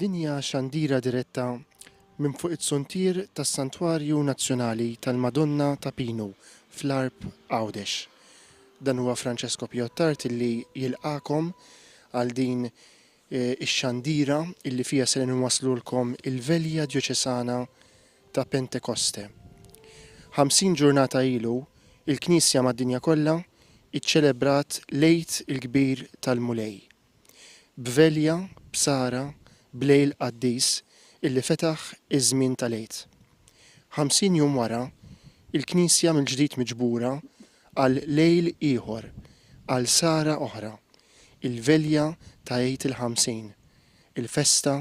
Dinja xandira diretta minn fuq it-suntir tas-Santwarju Nazzjonali tal-Madonna ta' Pinu fl-Arb Għawdex. Dan huwa Francesco Piottart illi jilqakom għal din ix-xandira illi fija se nwaslulkom il-Velja Djoċesana ta' Pentekoste. 50 ġurnata ilu il-Knisja mad-dinja kollha iċċelebrat lejt il-kbir tal-Mulej. B'velja, b'sara, b'lejl qaddis illi fetaħ iż-żmien tal-lejt. 50 jum wara, il-Knisja mill-ġdid miġbura għal lejl ieħor, għal sara oħra, il-velja ta' Għid il-50, il-festa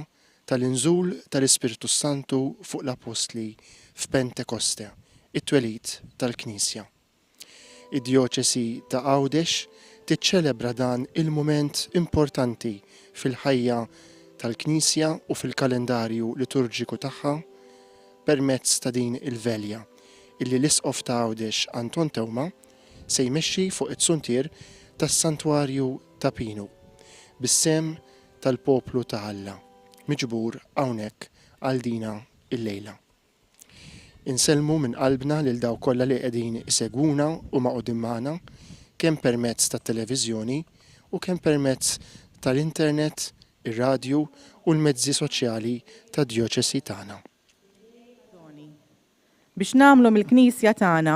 tal-inżul tal-Ispiritu Santu fuq l-Apostli f'Pentekoste, it-twelid tal-Knisja. Id-Djoċesi ta' Għawdex tiċċelebra dan il-mument importanti fil-ħajja tal-Knisja u fil-kalendarju liturġiku tagħha permezz ta' din il-velja illi l-Isqof ta' Għawdex Anton Tewma se jmexxi fuq it-suntir tas-Santwarju ta' Pinu bis-sem tal-poplu ta' Alla miġbur hawnhekk għal dina il-lejla. Insellmu minn qalbna lil dawk kollha li qegħdin isegwuna u ma' qudiem magħna kemm permezz tat-televiżjoni u kemm permezz tal-internet, ir-radju u l-mezzi soċjali tad-Djoċesi tagħna. Biex nagħmlu mill-Knisja tagħna,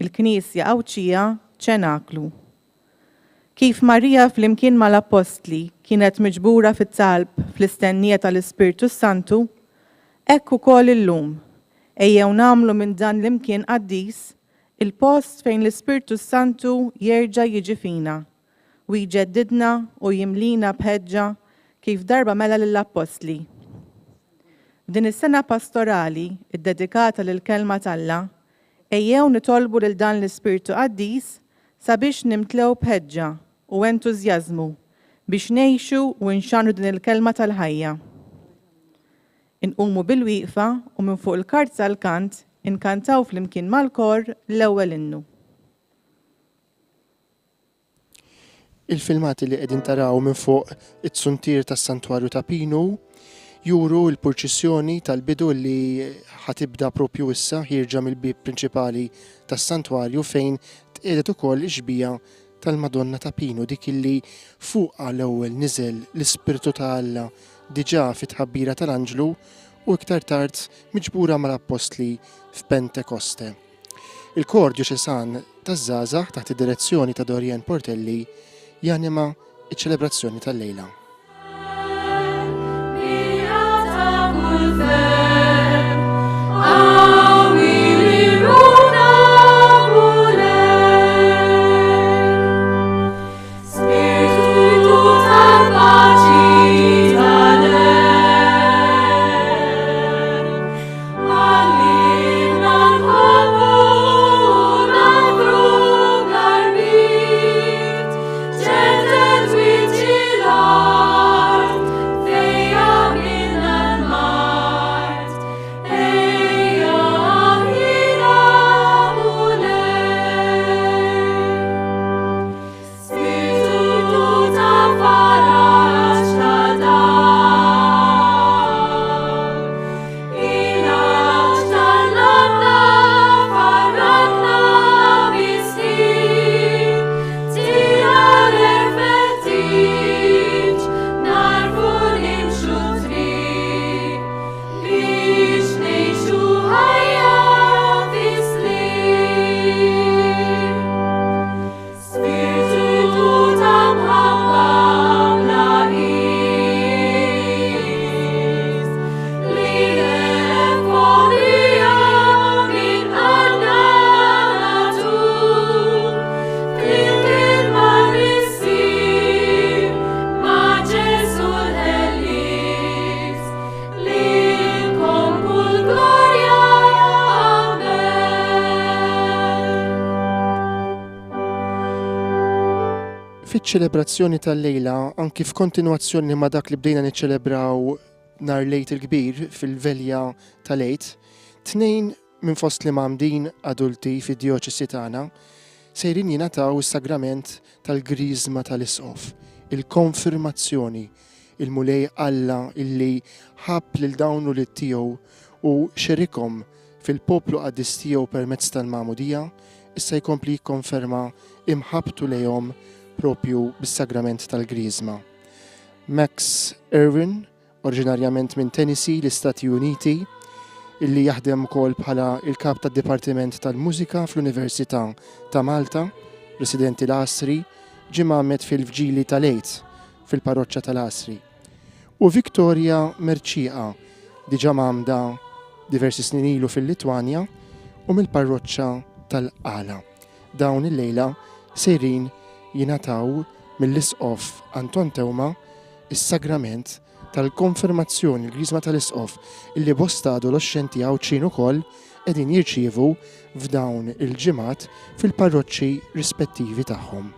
il-Knisja Awċija ċenaklu. Kif Marija flimkien mal-Apostli kienet miġbura fit-talb fl-istennija tal-Ispirtu Santu, hekk ukoll illum ejjew nagħmlu minn dan l-imkien qaddis il-post fejn l-Ispirtu Santu jerġa' jiġi fina u jġeddidna u jimlina bħeġġa kif darba mela lill-Apostli. Din is-sena pastorali iddedikata lill-kelma tal-Alla, ejjew nitolbu lil dan l-Ispirtu Qaddis sabiex nimtlew bħeġġa u entużjażmu biex ngħixu u nxannu din il-kelma tal-ħajja. Inqumu bil-wieqfa u minn fuq il-kart tal-kant inkantaw flimkien mal-kor l-ewwel innu. Il-filmati li qegħdin taraw minn fuq it-suntir tas-Santwarju ta' Pinu juru l-purċissjoni tal-bidu li ħatibda propju issa ħirġa mill-bib prinċipali tas-Santwarju fejn tqiegħdet ukoll ix-xbija tal-Madonna ta' Pinu dik illi fuqha l-ewwel niżel l-Ispirtu ta' Alla diġà fit-tħabbira tal-Anġlu u iktar tard miġbura mal-Apostli f'Pentekoste. Il-Kor Djoċesan taż-żgħażagħ taħt id-direzzjoni ta' Dorien Portelli janima iċ-ċelebrazzjoni tal-lejla. Fiċ-ċelebrazzjoni tal-lejla, anki f'kontinwazzjoni ma' dak li bdejna niċċelebraw nhar lejt il-kbir fil-velja tal-lejt, tnejn minn fost li mamdin adulti fid-djoċesi tagħna sejrin jingħataw is-sagrament tal-Griżma tal-Isqof, il-konfirmazzjoni, il-mulej Alla illi ħabb lil dawn u lil tiegħu u xerikhom fil-poplu qaddis tiegħu permezz tal-Magħmudija, issa jkompli jikkonferma imħabbtu lejhom propju bis-sagrament tal-Griżma. Max Irwin, oriġinarjament minn Tennessee, l-Istati Uniti, illi jaħdem ukoll bħala il-kap tad-Dipartiment tal-Mużika fl-Università ta' Malta, residenti l-Asri, ġie magħmed fil-Vġili tal-Ejt fil-parroċċja tal-Asri. U Victoria Merċieqa, diġà magħmda diversi snin ilu fil-Litwanja u mill-parroċċja tal-Qala. Dawn il-lejla sejrin jingħataw mill-Isqof Anton Tewma is-sagrament tal-konfermazzjoni, il-Griżma tal-Isqof, illi bosta adolescenti għawċin ukoll qegħdin jirċievu f'dawn il-ġimgħat fil-parroċċi rispettivi tagħhom.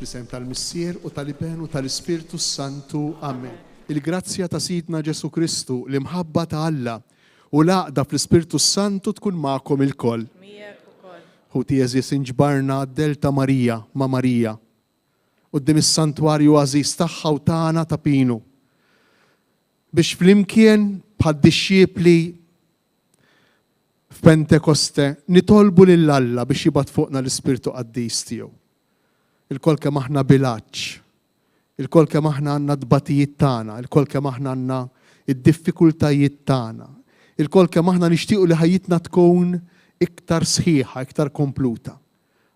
Fl-isem tal-Missier u tal-Iben u tal-Ispirtu Santu. Amen. Il-grazzja ta' Sidna Ġesu Kristu, l-imħabba ta' Alla u l-għaqda fl-Ispirtu Santu tkun magħkom il-koll. Ħuti Jeżis inġbarna d-del ta' Marija ma' Marija qudiem is-santwarju għażiż tagħha u tagħna ta' Pinu biex flimkien bħad-dixxiepli f'Pentekoste nitolbu lil Alla biex jibgħat fuqna l-Ispirtu Qaddis tiegħu. Il-kol kemm aħna bilanċ, il-kol kemm aħna għandna d-batijiet tagħna, il-kol kemm aħna għandna id-diffikultajiet tagħna, il-kol kemm aħna nixtiequ li ħajjitna tkun iktar sħiħa, iktar kompluta.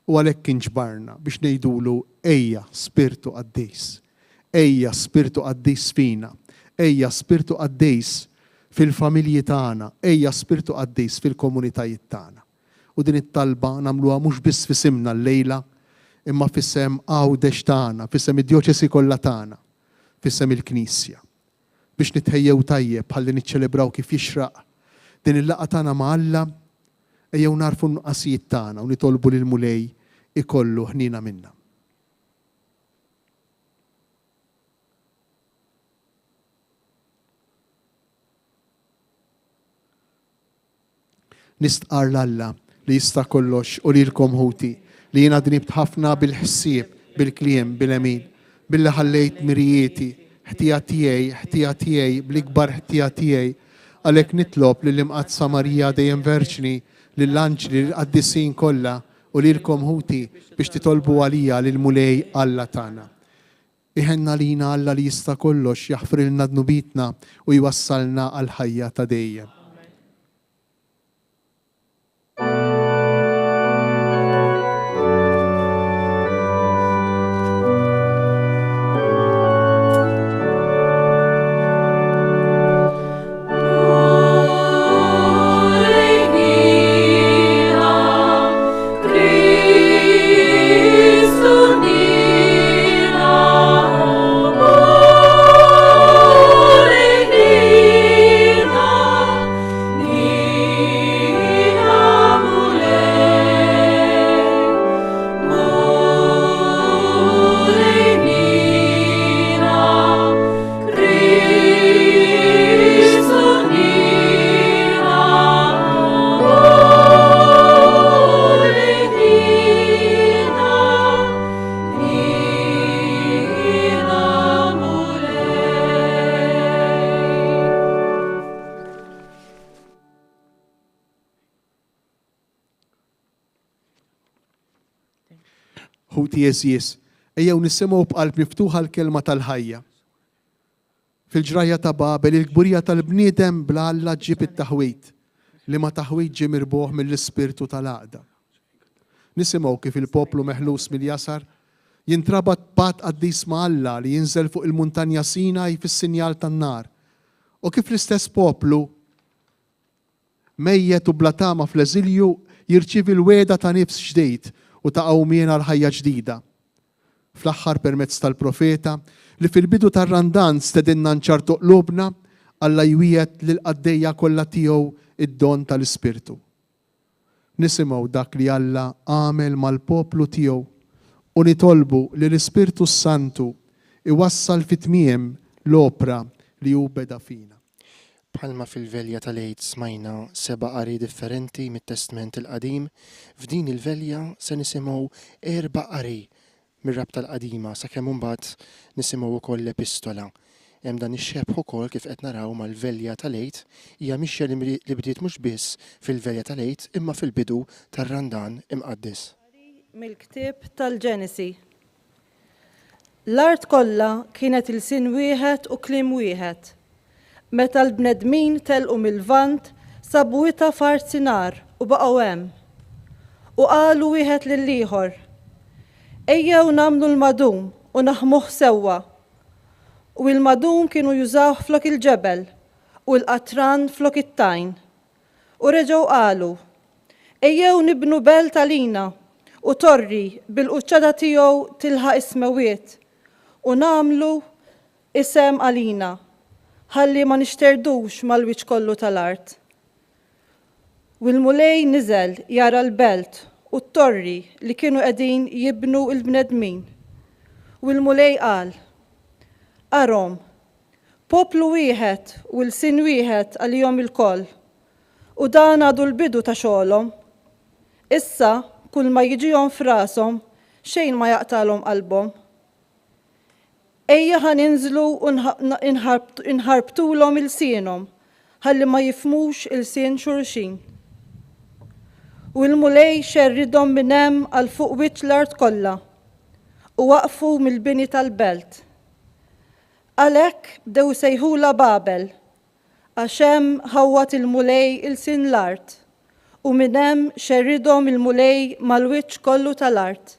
U għalhekk inġbarna biex ngħidulu ejja Spirtu Qaddis, ejja Spirtu Qaddis fina, ejja Spirtu Qaddis fil-familji tagħna, ejja Spirtu Qaddis fil-komunitajiet tagħna. U din it-talba nagħmluha mhux biss fisimna llejla, imma fissem Għawdex tagħna, fissem id-djoċesi kollha tagħna, fissem il-Knisja. Biex nitħejjew tajjeb ħalli niċċelebraw kif jixraq din il-laqgħa tagħna ma' Alla, ejjew narfu n-nuqqasijiet tagħna u nitolbu lil Mulej ikollu ħnina minna. Nistqar l-Alla li jista' kollox u lilkom ħuti li jiena dribt ħafna bil-ħsieb, bil-kliem, bil-emin, billi ħallejt mirijieti, ħtija tiegħi, bl-ikbar ħtija tiegħi, għalhekk nitlob lill-imqazza Marija dejjem verġni, lill-anġli, lill-qaddisin kollha u lilkom ħuti biex titolbu għalija lil Mulej Alla tagħna. Iħenna lina Alla li jista' kollox jaħfrilna dnubitna u jwassalna għal ħajja ta' dejjem. who tiżjis, ejjew nisimgħu b'qalb miftuħa l-kelma tal-ħajja. Fil-ġrajja ta' Babel il-gburija tal-bniedem bla Alla ġib it-taħwit li ma taħwit ġie mirbuħ mill-ispirtu tal-għaqda. Nisimgħu kif il-poplu meħlus mill-jasar jintrabat pat qaddis ma' Alla li jinżel fuq il-muntanja Sinaj fis-sinjal tan-nar. U kif l-istess poplu mejjet u bla tama fl-eżilju jirċievi l-weda ta' nifs ġdid u ta' qawmien għal ħajja ġdida. Fl-aħħar permezz tal-profeta li fil-bidu tar-randan stedinna nċartu qlubna Alla jwiet lil qaddejja kollha tiegħu id-don tal-Ispirtu. Nisimgħu dak li Alla għamel mal-poplu tiegħu u nitolbu li l-Ispirtu Santu iwassal fit-tmiem l-opra li hu beda fina. Bħalma fil-velja tal-għid smajna 7 qari differenti mit-Testament il-Qadim, f'din il-velja se nisimgħu 4 qari mir-rabta l-qadima sakemm imbagħad nisimgħu wkoll l-epistola. Hemm dan ix-xebħ ukoll kif qed naraw mal-velja tal-għid hija mixja li bdiet mhux biss fil-velja tal-għid imma fil-bidu tar-randan imqaddis. Mill-ktieb tal-Ġenesi. L-art kollha kienet il-sin wieħed u kliem wieħed. Meta l-bnedmin telqu mill-vant sabu wita fart sinar u baqgħu hemm. U qalu wieħed lill-ieħor: ejjew nagħmlu l-madum u naħmuh sewwa. U l-madum kienu jużawh flok il-ġebel u l-qatran flok it-tajn. U reġgħu qalu: ejjew nibnu belt għalina u torri bil-quċċada tiegħu tilħaq ismewiet u nagħmlu isem għalina ħalli ma nixterdux mal-wiċċ kollu tal-art. U l-mulej niżel jara l-belt u t-torri li kienu qegħdin jibnu l-bnedmin. U l-mulej qal: Arom, poplu wieħed u l-sin wieħed għalihom il-koll. U dan għadu l-bidu ta' xogħolhom. Issa kull ma jiġihom f'rashom xejn ma jaqtalhom qalbhom. Ejja ħaninżlu u inħarbtulhom il-sienhom ħalli ma jifmux il-sien xulxin. U l-mulej xerridhom minn hemm għal fuq wiċċ l-art kollha u waqfu mill-bini tal-belt. Għalhekk bdew sejħula Babel għax hemm ħawwat il-mulej il-sin l-art u minn hemm xerridhom il-mulej mal-wiċċ kollu tal-art.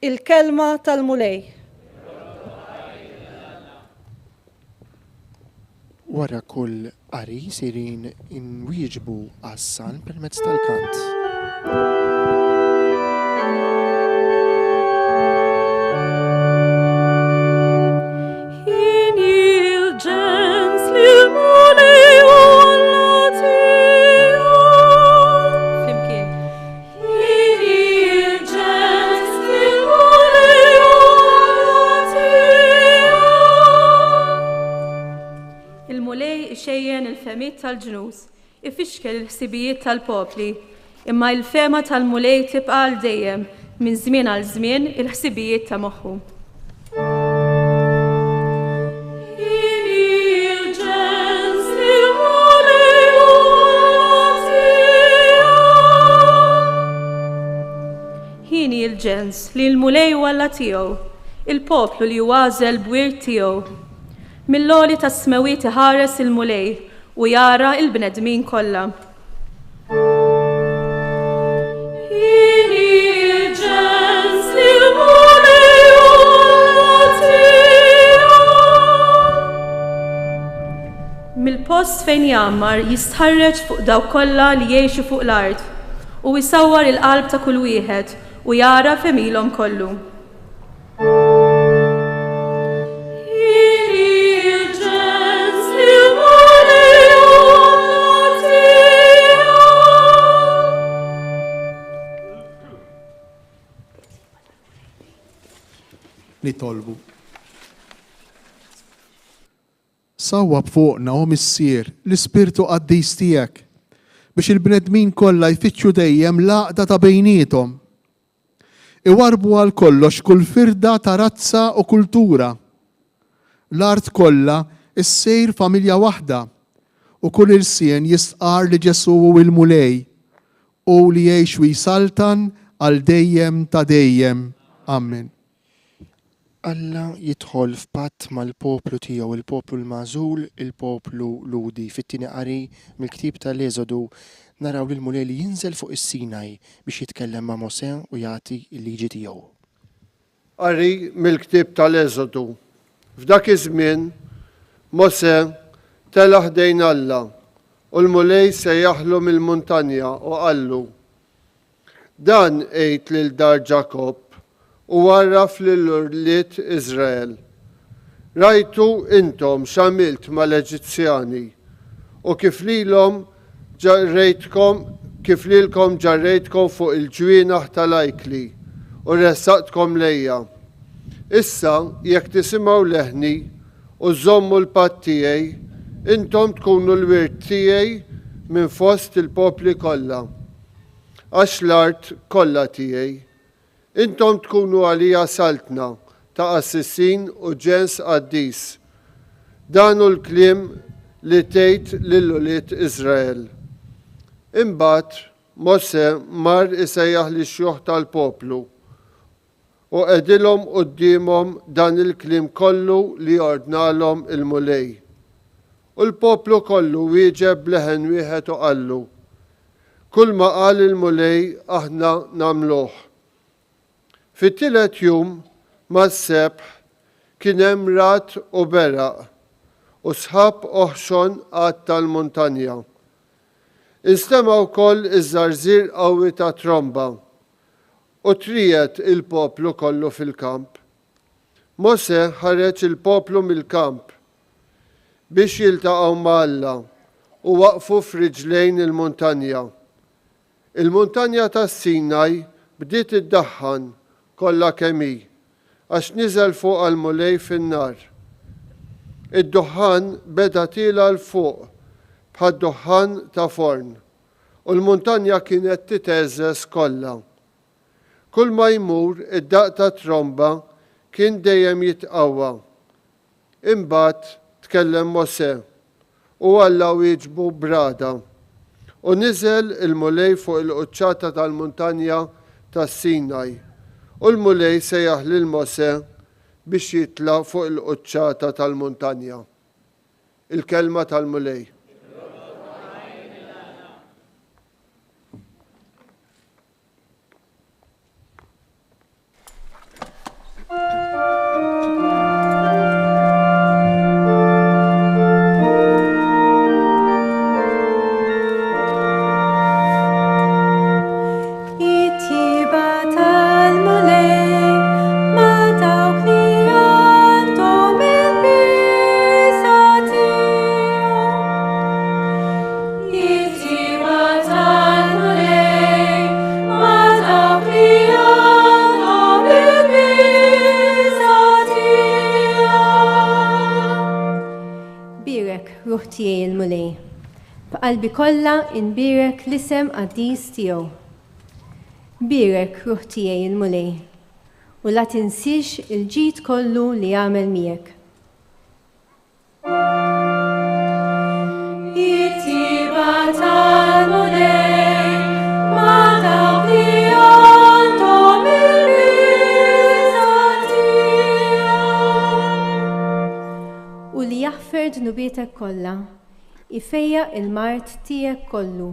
Il-kelma tal-mulej. Wara kull qari sirin inwieġbu għas-salm permezz tal-kant. Il-femiet tal-ġnus, ifixkel il-ħsibijiet tal-popli, imma il-fema tal-mulej tibqa' għal dejjem minn żmien għal żmien il-ħsibijiet ta' moħħu. Ħini il-ġens li l-mulej walla tiegħu, il-poplu li jważel bwir tiegħu. Mill-loli ta' smewiet iħares il-mulej u jara il-bnedmin kollha. Mill-post fejn jammar jistħarreġ fuq dawk kollha li jgħixu fuq l-art u jsawwar il-qalb ta' kull wieħed u jara femilhom kollu. Nitolbu. Sawwab fuqna u missier l-Ispirtu Qaddis tiegħek biex il-bnedmin kollha jfittxu dejjem l-għaqda ta' bejniethom. Iwarbu għal kollox kull firda ta' razza u kultura. L-art kollha issejr familja waħda u kull irsien jistqar li Ġesu u l-mulej u li jgħix u jsaltan għal dejjem ta' dejjem. Amen. Alla jidħol f'patt mal-poplu tiegħu, il-poplu l-magħżul, il-poplu ludi. Fit-tieni qari mill-ktieb tal-Eżodu naraw li l-mulej li jinżel fuq is-Sinaj biex jitkellem ma' Mosè u jagħti l-liġi tiegħu. Qari mill-ktieb tal-Eżodu. F'dak iż-żmien Mosè tela' ħdejn Alla u l-mulej sejjaħlu mill-muntanja u qallu: Dan għid lil dar Ġakob u għarraf lill-urliet Iżrael. Rajtu intom x'għamilt mal-Eġizzjani u kif lilkom ġarrejtkom fuq il-ġwienaħ tal-ajkli u ressaqtkom lejja. Issa jekk tisimgħu leħni u żommu l-patt tiegħi, intom tkunu l-wirt tiegħi minn fost il-popli kollha. Għax l-art kollha tiegħi. Intom tkunu għalija saltna ta' assissin u ġens qaddis. Dan hu l-kliem li tgħid lill-uliet Iżrael. Imbagħad Mosè mar isejjaħ lix-xjuħ tal-poplu u qegħdilhom qudiemhom dan il-kliem kollu li ordnalhom il-mulej. U l-poplu kollu wieġeb leħen wieħed u qallu: Kull ma qal il-mulej aħna nagħmluh. Fit-tielet jum mas-sebħ kien hemm rat u beraq u sħab oħxon għad tal-muntanja. Instema' wkoll iż-żarżir qawwi ta' tromba u trijet il-poplu kollu fil-kamp. Mosè ħareġ il-poplu mill-kamp biex jiltaqgħu ma' Alla u waqfu f'riġlejn il-muntanja. Il-muntanja tas-Sinaj bdiet iddaħħan kollha kemm hi għax niżel fuq għall-mulej fin-nar. Id-duħħan beda tila l-fuq bħad-duħħan ta' forn u l-muntanja kienet titeżżes kollha. Kull ma jmur id-daq ta' tromba kien dejjem jitqawwa. Imbagħad tkellem Mosè u Alla wieġbu brada u niżel il-mulej fuq il-quċċata tal-muntanja tas-Sinaj. U l-mulej sejjaħ lil Mosè biex jitla' fuq il-quċċata tal-muntanja. Il-kelma tal-mulej. Ruħ tiegħi l-mulej. B'qalbi kollha inbirek l-isem qaddis tiegħu. Birek ruħ tiegħi l-mulej u la tinsix il-ġid kollu li jagħmel miegħek. It-tiba tal-mulej ma' dawk li għandhom il-biża' tiegħu. U li jaħfer dnubietek kollha, ifejja il-mart tiegħek kollu.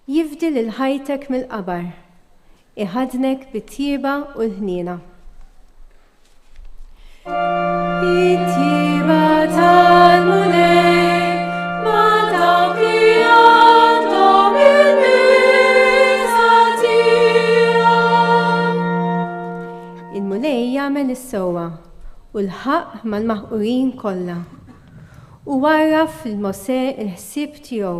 Jifdil il-ħajtek mill-qabar, iħadnek bit-tieba u l-ħniena. It-tieba tal-mulej ma' dawk li għandhom il-biża' tiegħu. Il-mulej jagħmel is-sewwa u l-ħaq mal-maħqurin kollha u warraf fil-Mosè il-ħsieb tiegħu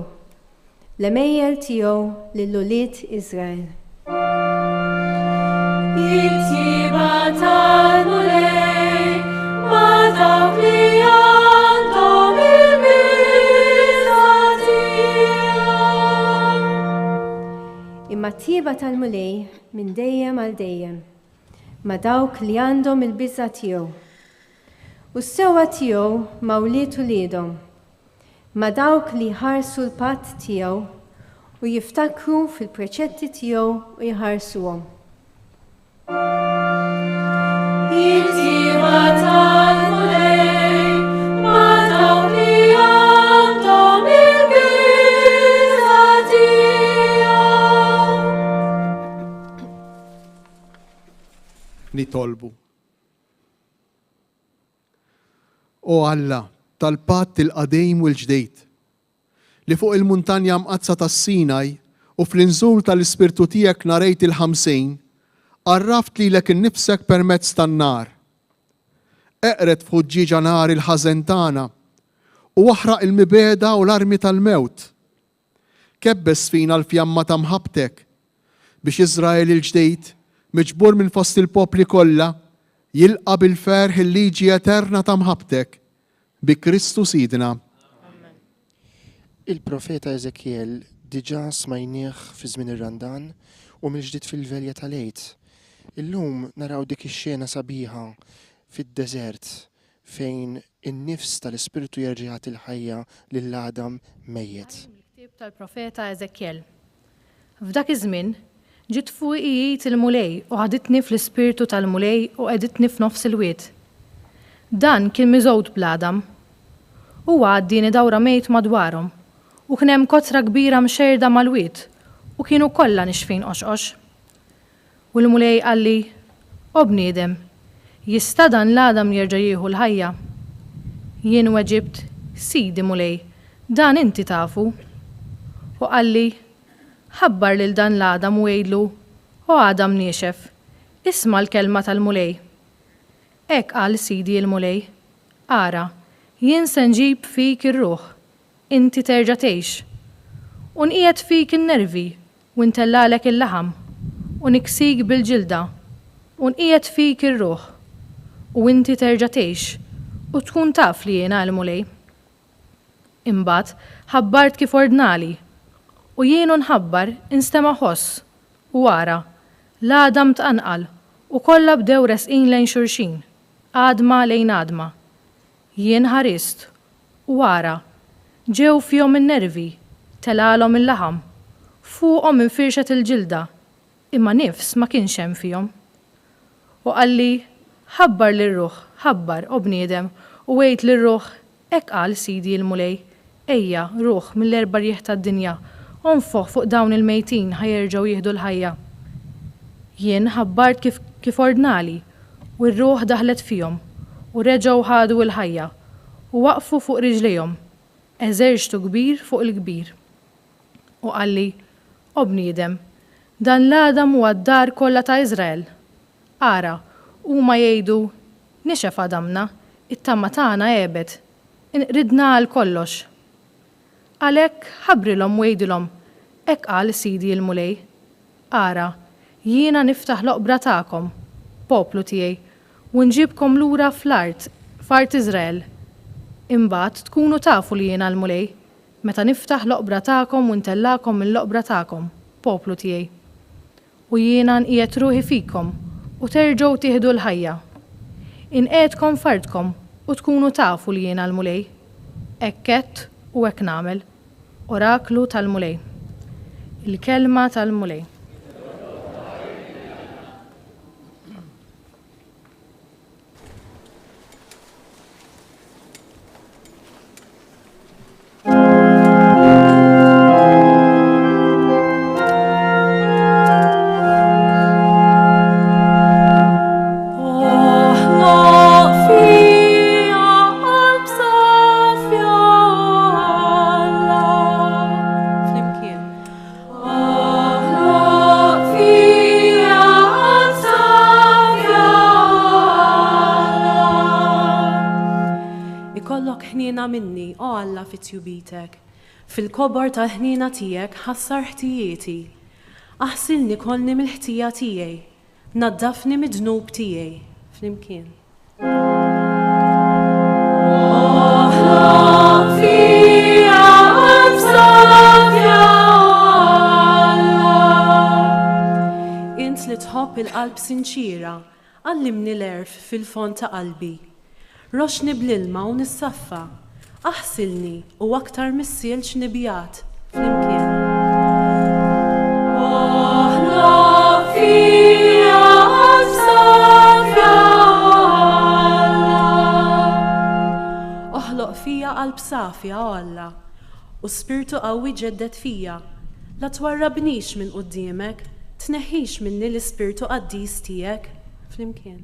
l-emejjel tiegħu lill-ulied Iżrael. It-tieba tal-mulej ma' dawk li għandhom il-biża' tiegħu. Imma t-tieba tal-mulej minn dejjem għal dejjem ma' dawk li għandhom il-biża' tiegħu. U s-sewwa tiegħu ma' wlied uliedhom, ma' dawk li ħarsu l-patt tiegħu u jiftakru fil-preċetti tiegħu u jħarsuhom. Jittiba tal-mulej ma' dawk li għandhom il-biża tiegħu. Nitolbu. O Alla, tal-patt il-qadejm u l-ġdejt, li fuq il-muntanja mqazza tas-Sinaj u fl-inżul tal-Ispirtu tiegħek narejt il-50, qarraft lilek innifsek permezz tan-nar. Eqret f'ħuġġiġa nar il-ħażen tagħna u waħraq il-mibeda u l-armi tal-mewt. Kebbes fina l-fjamma ta' mħabtek biex Iżrael il-ġdejt miġbur minn fost il-popli kollha jilqa' bil-ferħ il-liġi eterna ta' mħabtek bi Kristu Sidna. Il-profeta Eżekiel diġà smajnieh fi żmien ir-Randan u mill-ġdid fil-Velja tal-Għid. Illum naraw dik ix-xena sabiħa fid-deżert fejn in-nifs tal-Ispirtu jerġa' il-ħajja lill-Adam mejjed. Il-ktieb tal-profeta Eżekiel. F'dak iż-żmien ġiet fuqijiet il-mulej u ħaditni fl-ispirtu tal-mulej u qegħditni f'nofs il-wied. Dan kien miżgħud bl-Adam. Huwa għaddieni dawra mejt madwarhom u kien hemm kotra kbira mxerda mal-wied u kienu kollha nixfin qoxqox. U l-mulej qalli, "O bniedem, jista' dan l-Adam jerġa' jieħu l-ħajja?" Jien weġibt, "Sidi mulej, dan inti tafu." U qalli, "Ħabbar lil dan l-Adam u għidlu, o Adam niexef, isma' l-kelma tal-mulej." Hekk qal Sidi l-mulej, "Ara, jien se nġib fik ir-ruħ, inti terġa' tgħix. U nqiegħed fik in-nervi u ntellalek il-laħam u niksik bil-ġilda u nqiegħed fik ir-ruħ u inti terġa' tgħix u tkun taf li jiena l-mulej." Imbagħad ħabbart kif ordnali u jienu nħabbar instema' ħoss u wara l-Adam tqanqal u kollha bdew resqin lejn xulxin, għadma lejn għadma. Jien ħarist u wara ġew fihom in-nervi, telalhom il-laħam, fuqhom infirxet il-ġilda, imma nifs ma kienx hemm fihom. U qalli, "Ħabbar lir-ruħ, ħabbar o bniedem u għid lir-ruħ, hekk qal Sidi l-mulej, ejja ruħ mill-erba' rieħ tad-dinja, onfoħ fuq dawn il-mejtin ħajerġgħu jieħdu l-ħajja." Jien ħabbart kif ordnali u r-ruħ daħlet fihom u reġgħu ħadu l-ħajja u waqfu fuq riġlejhom, eżerġtu kbir fuq il-kbir. U qalli, "O bniedem, dan l-Adam huwa d-dar kollha ta' Iżrael. Ara, huma jgħidu, nixef Adamna, it-tamma tagħna għebet, inqridna għal kollox." Għalhekk ħabbrilhom u jgħidilhom, hekk qal Sidi l-mulej, "Ara, jiena niftaħ l-oqbra tagħkom, poplu tiegħi, u nġibkom lura fl-art, f'art Iżrael. Imbagħad tkunu tafu li jiena l-mulej, meta niftaħ l-oqbra tagħkom u ntellakom mill-oqbra tagħkom, poplu tiegħi. U jiena nqiegħed ruħi fikom u terġgħu tieħdu l-ħajja. Inqiegħdkom fardkom u tkunu tafu li jiena l-mulej. Hekk għedt u hekk nagħmel. Oraklu tal-mulej. Il-kelma tal-mulej. Minni, o Alla fit-tjubitek, fil-kobor ta' ħnina tiegħek ħassar ħtijieti, aħsilni kollni mill-ħtija tiegħi, naddafni mid-dnub tiegħi, flimkien. Int li tħobb il-qalb sinċira, għallimni l-erf fil-fond ta' qalbi. Roxni bl-ilma u nissaffa, aħsilni u aktar missilx nibjat flimkien. safja Alla u spirtu qawwi ġeddet fija. La twarrabnix minn qudiemek, tneħħix minni l-ispirtu qaddis tiegħek flimkien.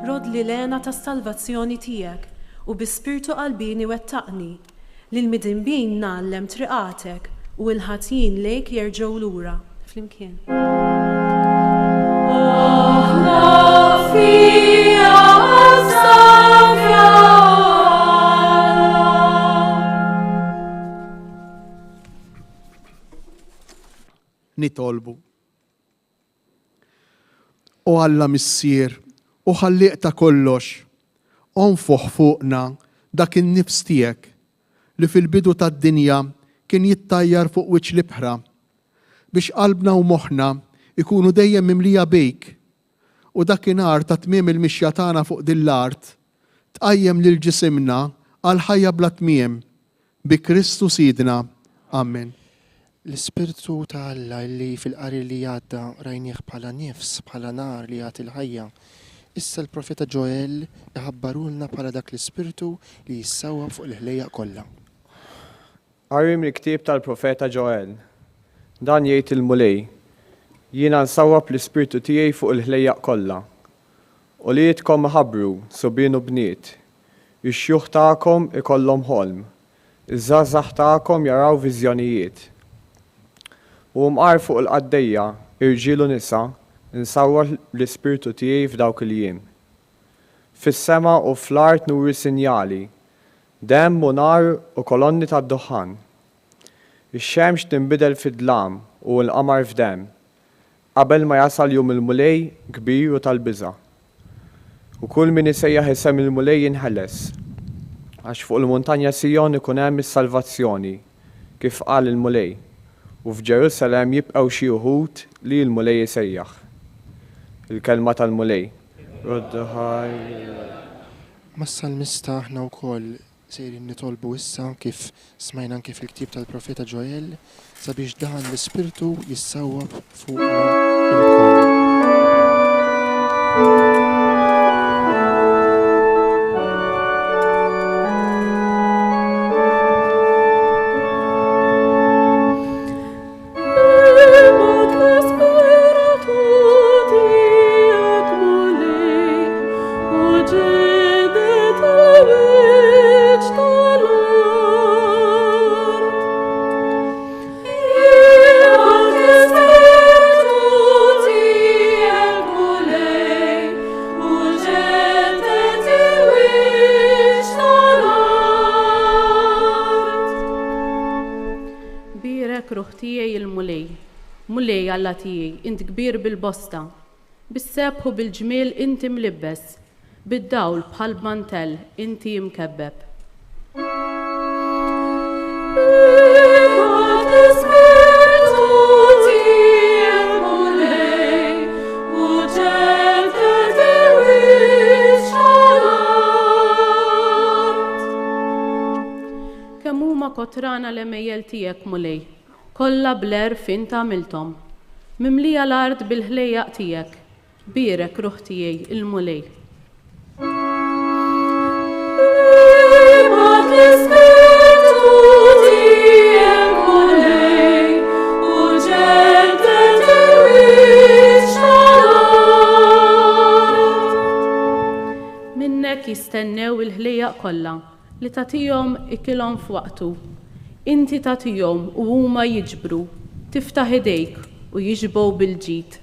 Rod li lena ta' salvazzjoni tiegħek u bi-spirtu qalbini wettaqni li l-midinbin nallem triqatek u l-ħatjin lejk jerġgħu lura flimkien. Nitolbu. O Alla missier, u ħalliq ta' kollox, onfoħ fuqna dak in-nifs tiegħek li fil-bidu tad-dinja kien jittajjar fuq wiċċ l-ibħra biex qalbna u moħħna ikunu dejjem mimlija bejk u dakinhar ta' tmiem il-mixja tagħna fuq din l-art tqajjem lil ġisimna għal ħajja bla tmiem bi Kristu Sidna. Amen. L-Ispirtu ta' Alla li fil-qari li għadda rajnieh bħala nifs, bħala nar li jagħti l-ħajja. Issa l-profeta Ġoel iħabbarulna bħala dak l-Ispirtu li jissawwab fuq il-ħlejjaq kollha. Qari mill-ktieb tal-profeta Ġoel. Dan jgħid il-mulej. Jiena nsawwab l-Ispirtu tiegħi fuq il-ħlejjaq kollha. U li jitkom ħabbru sobien u bniet. Ix-xjuħ tagħkom ikollhom ħolm. Iż-żgħażagħ tagħkom jaraw viżjonijiet. U mqar fuq il-qaddejja, irġiel u nisa, nsawwar l-Ispirtu tiegħi f'dawk il-jiem. Fis-sema u fl-art nuri sinjali, demm u nar u kolonni tad-duħan. Ix-xemx tinbidel fid-dlam u l-qamar f'demm, qabel ma jasal jum il-mulej kbir u tal-biża'. U kull min isejjaħ isem il-mulej jinħeles, għax fuq il-muntanja Sijon ikun hemm is-salvazzjoni, kif qal il-mulej. U f'Ġerusalem jibqgħu xi wħud li l-mulej isejjaħ. Il-kelma tal-mulej. Mas-salmista aħna wkoll sejrin nitolbu issa kif smajna anke fil-ktieb tal-profeta Ġoel sabiex dan l-Ispirtu jissawwab fuqna il-kol. Mulej Alla tiegħi, int kbir bil-bosta, bis-sebħ u bil-ġmiel inti mlibbes, bid-dawl bħal mantell inti mkebbeb. Kemm huma kotrana l-emejjel tiegħek mulej, kollha bler fin tagħmilthom. Mimlija l-art bil-ħlejjaq tiegħek, birek ruħ tiegħi il-mulej. Minnek jistennew il-ħlejjaq kollha li tagħtihom ikilhom f'waqtu. Inti tagħtihom u huma jiġbru, tiftaħ idejk u jiġbow bil-ġid.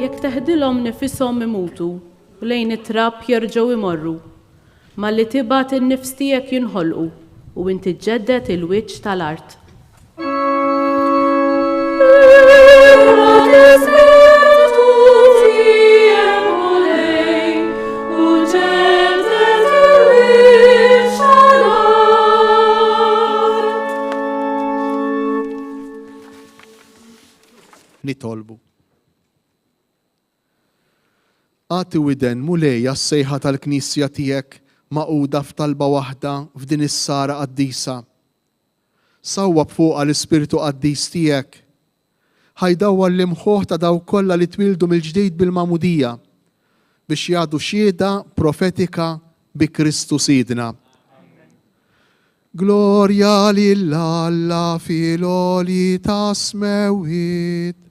Jekk teħdilhom nifishom imutu u lejn it-trab jerġgħu imorru, malli tibgħat in-nifs tiegħek jinħolqu u inti tġeddet il-wiċċ tal-art. jitolbu. Għati widen mulejja s-sejħa tal-Knisja tiegħek maquda f'talba waħda f'din is-sara qaddisa. Sawwab fuqha l-Ispirtu Qaddis tiegħek. Ħajdawwa l-imħuħ ta' daw kollha li twildu mill-ġdid bil-magħmudija biex jagħdu xhieda profetika bi Kristu Sidna. Glorja lill-Alla fil-għoli ta' smewit.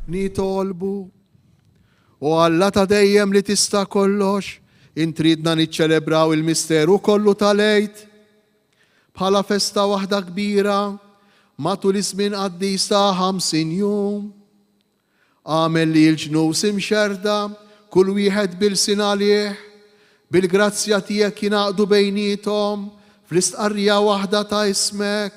Nitolbu u Alla ta' dejjem li tista' kollox, intridna niċċelebraw il-misteru kollu tal-Għid bħala festa waħda kbira matul iż-żmien qaddis ta' 50 jum. Għamel li l-ġnus imxerda kull wieħed bil-sin għalih, bil-grazzja tiegħek jingħaqdu bejniethom fl-istqarrija waħda ta' ismek,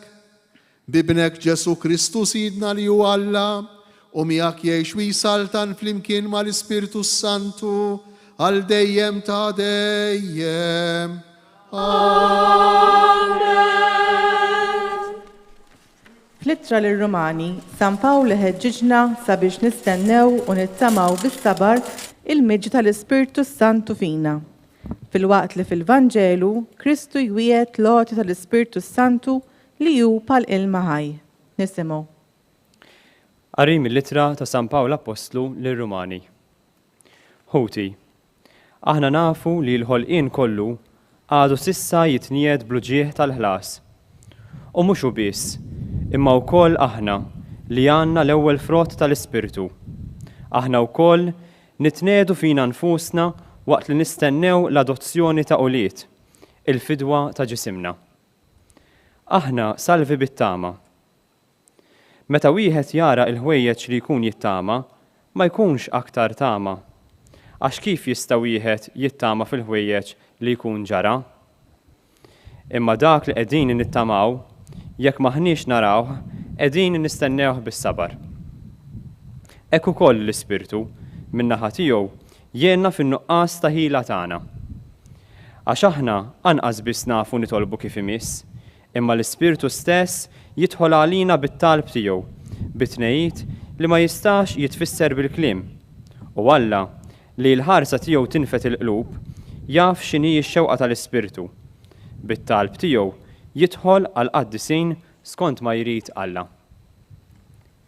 bibnek Ġesu Kristu Sidna li hu Alla u miegħek jgħix u jsaltan flimkien mal-Ispirtu Santu għal dejjem ta' dejjem. Fl-ittra lir-Rumani, San Pawl ħeġġiġna sabiex nistennew u nittamaw bis-sabar il-miġġ tal-Ispirtu Santu fina. Fil-waqt li fil-Vanġelu, Kristu jwiet l-għoti tal-Ispirtu Santu li ju pal-ilma ħaj. Nisimgħu. Qari mill-ittra ta' San Pawl Apostlu lir-Rumani. Ħuti, aħna nafu li l-ħolqien kollu għadu sissa jitnied bluġieħ tal-ħlas. U mhux biss, imma wkoll aħna li għandna l-ewwel frott tal-Ispirtu. Aħna wkoll nitniedu fina nfusna waqt li nistennew l-adozzjoni ta' uliet, il-fidwa ta' ġisimna. Aħna salvi bit-tama. Meta wieħed jara l-ħwejjeġ li jkun jittama, ma jkunx aktar tama. Għax kif jista' wieħed jittama fil-ħwejjeġ li jkun ġara? Imma dak li qegħdin nittamaw, jekk maħniex narawh, qegħdin nistennewh bis-sabar. Hekk ukoll l-Ispirtu min-naħa tiegħu jenna fin-nuqqas ta' ħila tagħna. Għax aħna anqas biss nafu nitolbu kif imiss, imma l-Ispirtu stess jidħol għalina bit-talb tiegħu, bit-tnejjid li ma jistax jitfisser bil-kliem. U Alla li l-ħarsa tiegħu tinfet il-qlub, jaf x'inhi x-xewqa tal-Ispirtu. Bit-talb tiegħu jidħol għal qaddisin skont ma jrid Alla.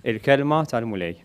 Il-kelma tal-mulej.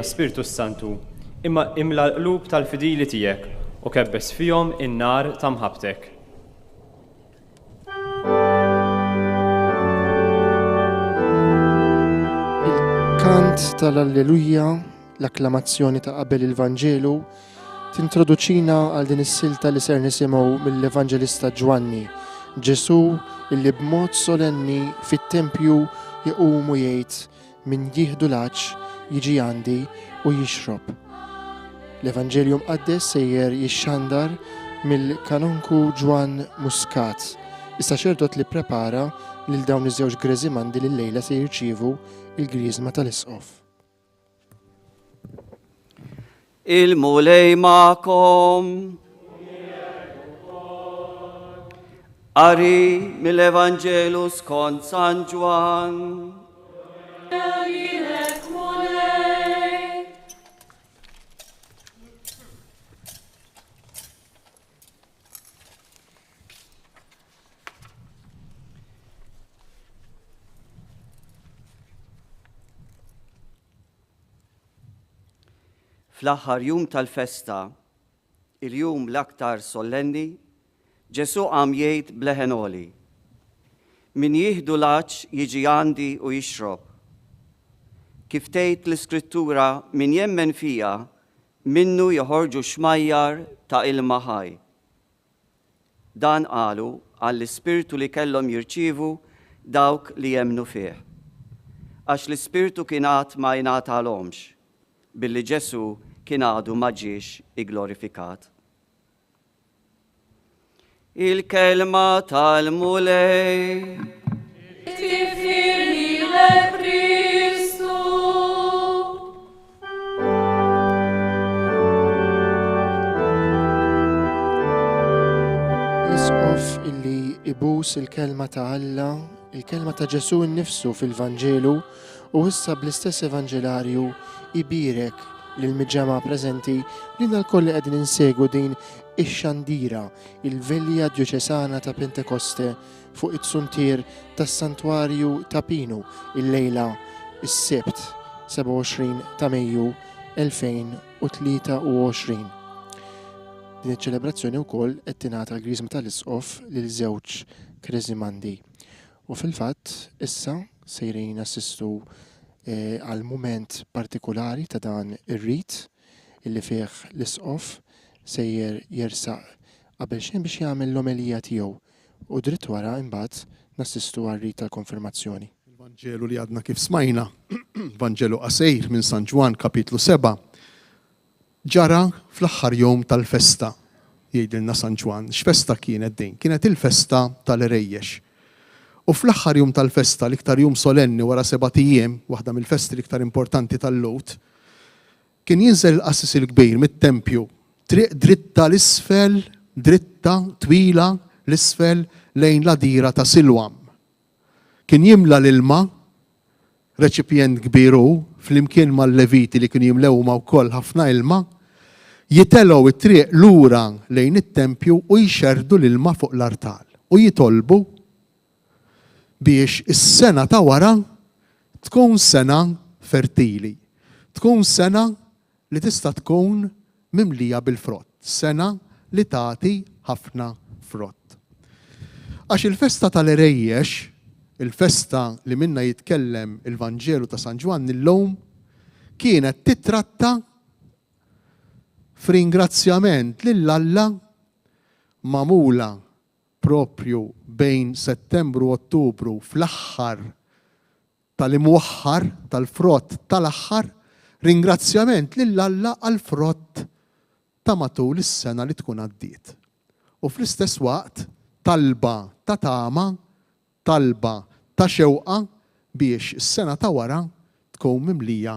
Spiritu Santu, imma imla l-qlub tal-fidili tiegħek u kebbes fihom in-nar ta' mħabbtek. Il-kant tal-Alleluja, l-akklamazzjoni ta' qabel il-Vanġelu, tintroduċina għal din is-silta li ser nisimgħu mill-Evanġelista Ġwanni, Ġesu illi b'mod solenni fit-tempju jequmu jgħid min jieħdu l-aċċ jiġi għandi u jixrob. L-Evanġelju mqaddes sejjer jixxandar mill-kanonku Ġwan Muscat, is-saċerdot li prepara lil dawn iż-żewġ greżimandi li llejla se jirċievu il-griżma tal-isqof. Il-mulej ma'kom. Qari mill-Evanġelu skont San Ġwan. Fl-aħħar jum tal-festa, il-jum l-aktar solenni, Ġesu qam jgħid bleħenoli: min jieħdu l-aċċ jiġi għandi u jixrob. Kif tgħid l-Iskrittura min jemmen fija, minnu joħorġu xmajjar ta' ilma ħaj. Dan qalu għall-Ispirtu li kellhom jirċievu dawk li jemmnu fih. Għax l-Ispirtu kien għad ma jingħatalhomx, billi Ġesu kien għadu ma ġiex igglorifikat. Il-kelma tal-mulej. Tifirni l-Kristu. L-isqof illi ibus il-kelma ta' Alla, il-kelma ta' Ġesu nnifsu fil-Vanġelu u issa bl-istess Evanġelarju ibirek l-mġama preżenti li l-koll qegħdin insegwu din ix-xandira, il-velja djoċesana ta' Pentekoste fuq it-suntir tas-Santwarju ta' Pinu il-lejla is-Sebt 27 ta' Mejju 2023. Din iċ-ċelebrazzjoni wkoll qed tingħata l-griżma tal-isqof lil żewġ kreżimandi. U fil-fatt, issa sejrin assistu għal mument partikolari ta' dan ir-rit illi fih l-isqof sejjer jersaq qabel xejn biex jagħmel l-omelija tiegħu u dritt wara imbagħad nassistu għar-rit tal-konfirmazzjoni. Il-Vanġelu li għadna kif smajna, Vanġelu qasejr minn San Ġwan kapitlu 7, ġara fl-aħħar jum tal-festa, jgħidilna San Ġwan. X'festa kienet din? Kienet il-festa tal-Erejjex. U fl-aħħar jum tal-festa, l-iktar jum solenni wara 7 ijiem, waħda mill-festi l-iktar importanti tal-Lut, kien jinżel l-qassis il-kbir mit-tempju, triq dritta l-isfel, dritta twila l-isfel lejn l-adira ta' Silwam. Kien jimla l-ilma, reċipjent kbiru, fl-imkien mal-Leviti li kien jimlewma wkoll ħafna ilma, jitelgħu it-triq lura lejn it-tempju u jxerdu l-ilma fuq l-artal u jitolbu biex is-sena ta' wara tkun sena fertili, tkun sena li tista' tkun mimlija bil-frott, sena li tagħti ħafna frott. Għax il-festa tal-Erejjex, il-festa li minna jitkellem il-Vanġelu ta' San Ġwan illum, kienet titratta f'ringrazzjament lill-Alla magħmula propju bejn Settembru u Ottubru fl-aħħar tal-imwaħħar tal-frott tal-aħħar, ringrazzjament lill-Alla għal-frott ta' matul is-sena li tkun għaddiet. U fl-istess waqt talba ta' tama, talba ta' xewqa biex is-sena ta' wara tkun mimlija